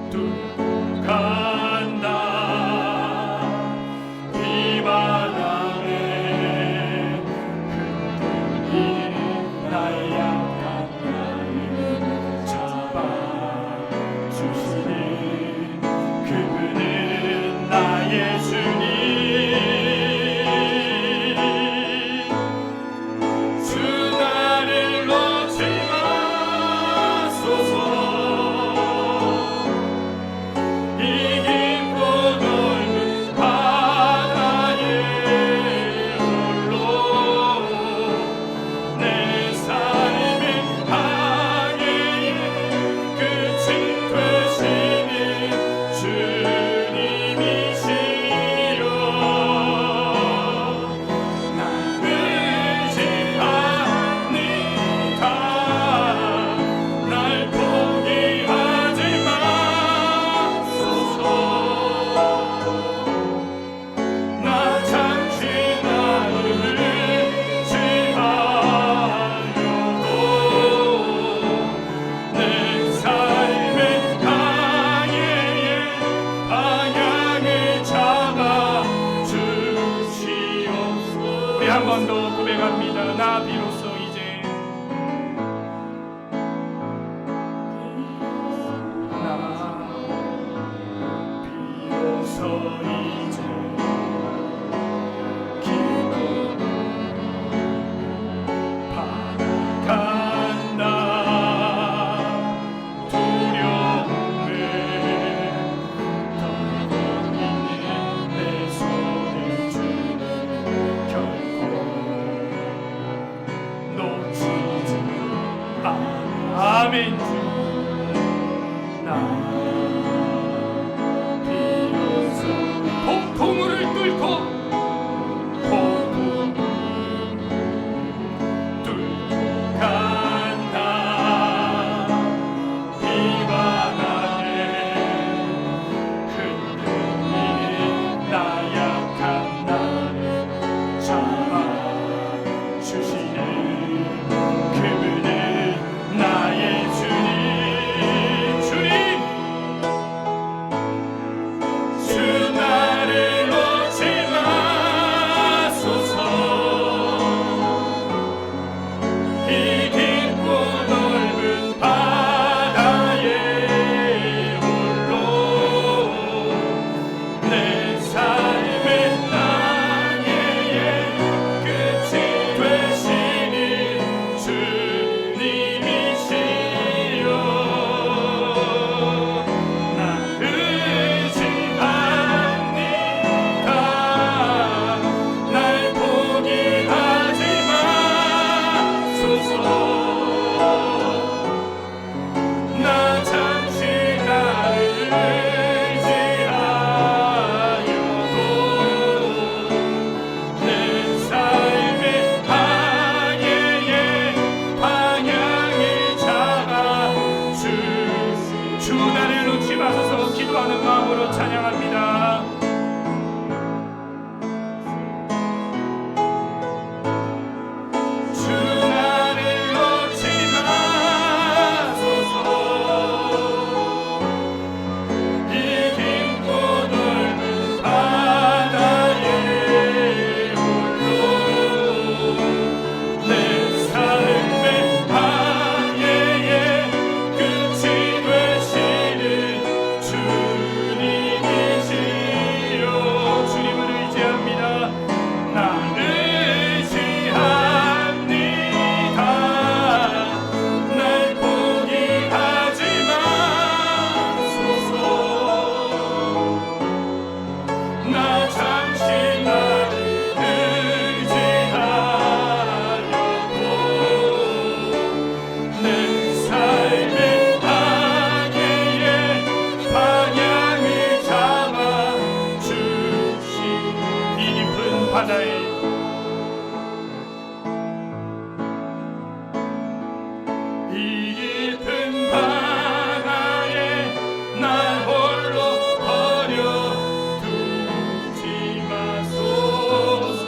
뚫고 간다. 비바람에 흔들리는 나의 약한 나를 잡아주시는 그분은 나의 주님. 주 나를 놓지 마소서. 이 깊고 넓은 바다에 홀로 내 삶의 항해의 끝이 되시는 주님이시여. 날 의지합니다. 날 포기하지 마소서. 나 잠시 나를 의지하려고 내 삶의 항해의 방향을 잡아 주시옵소서. 우리 한 번 더 고백합니다. 나 비로소 이제 나 비로소 이제 깊은 바다 간다. 두려움에 떨고 있는 내 손을 주는 결코 바다에 이 깊은 바다에 날 홀로 버려두지 마소서.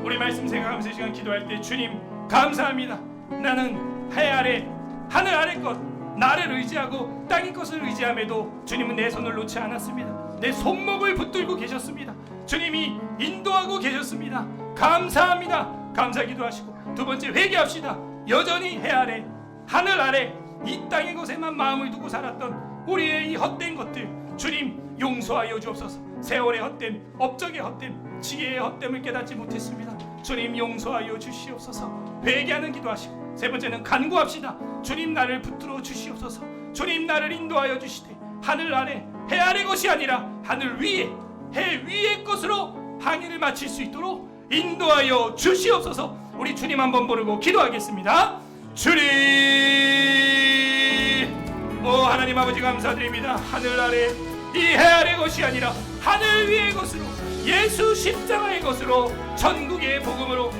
우리 말씀 생각하면서 이 시간 기도할 때 주님 감사합니다. 나는 해 아래 하늘 아래 것 나를 의지하고 땅의 것을 의지함에도 주님은 내 손을 놓지 않았습니다. 내 손목을 붙들고 계셨습니다. 주님이 인도하고 계셨습니다. 감사합니다. 감사 기도하시고 두 번째 회개합시다. 여전히 해 아래 하늘 아래 이 땅의 것에만 마음을 두고 살았던 우리의 이 헛된 것들 주님 용서하여 주옵소서. 세월의 헛됨, 업적의 헛됨, 지혜의 헛됨을 깨닫지 못했습니다. 주님 용서하여 주시옵소서. 회개하는 기도하시고 세 번째는 간구합시다. 주님 나를 붙들어 주시옵소서. 주님 나를 인도하여 주시되 하늘 아래 해 아래 것이 아니라 하늘 위에 해 위의 것으로 항해를 마칠 수 있도록 인도하여 주시옵소서. 우리 주님 한번 부르고 기도하겠습니다. 주님, 오 하나님 아버지 감사드립니다. 하늘 아래 이 해 아래 것이 아니라 하늘 위의 것으로 예수 십자가의 것으로 전국의 복음으로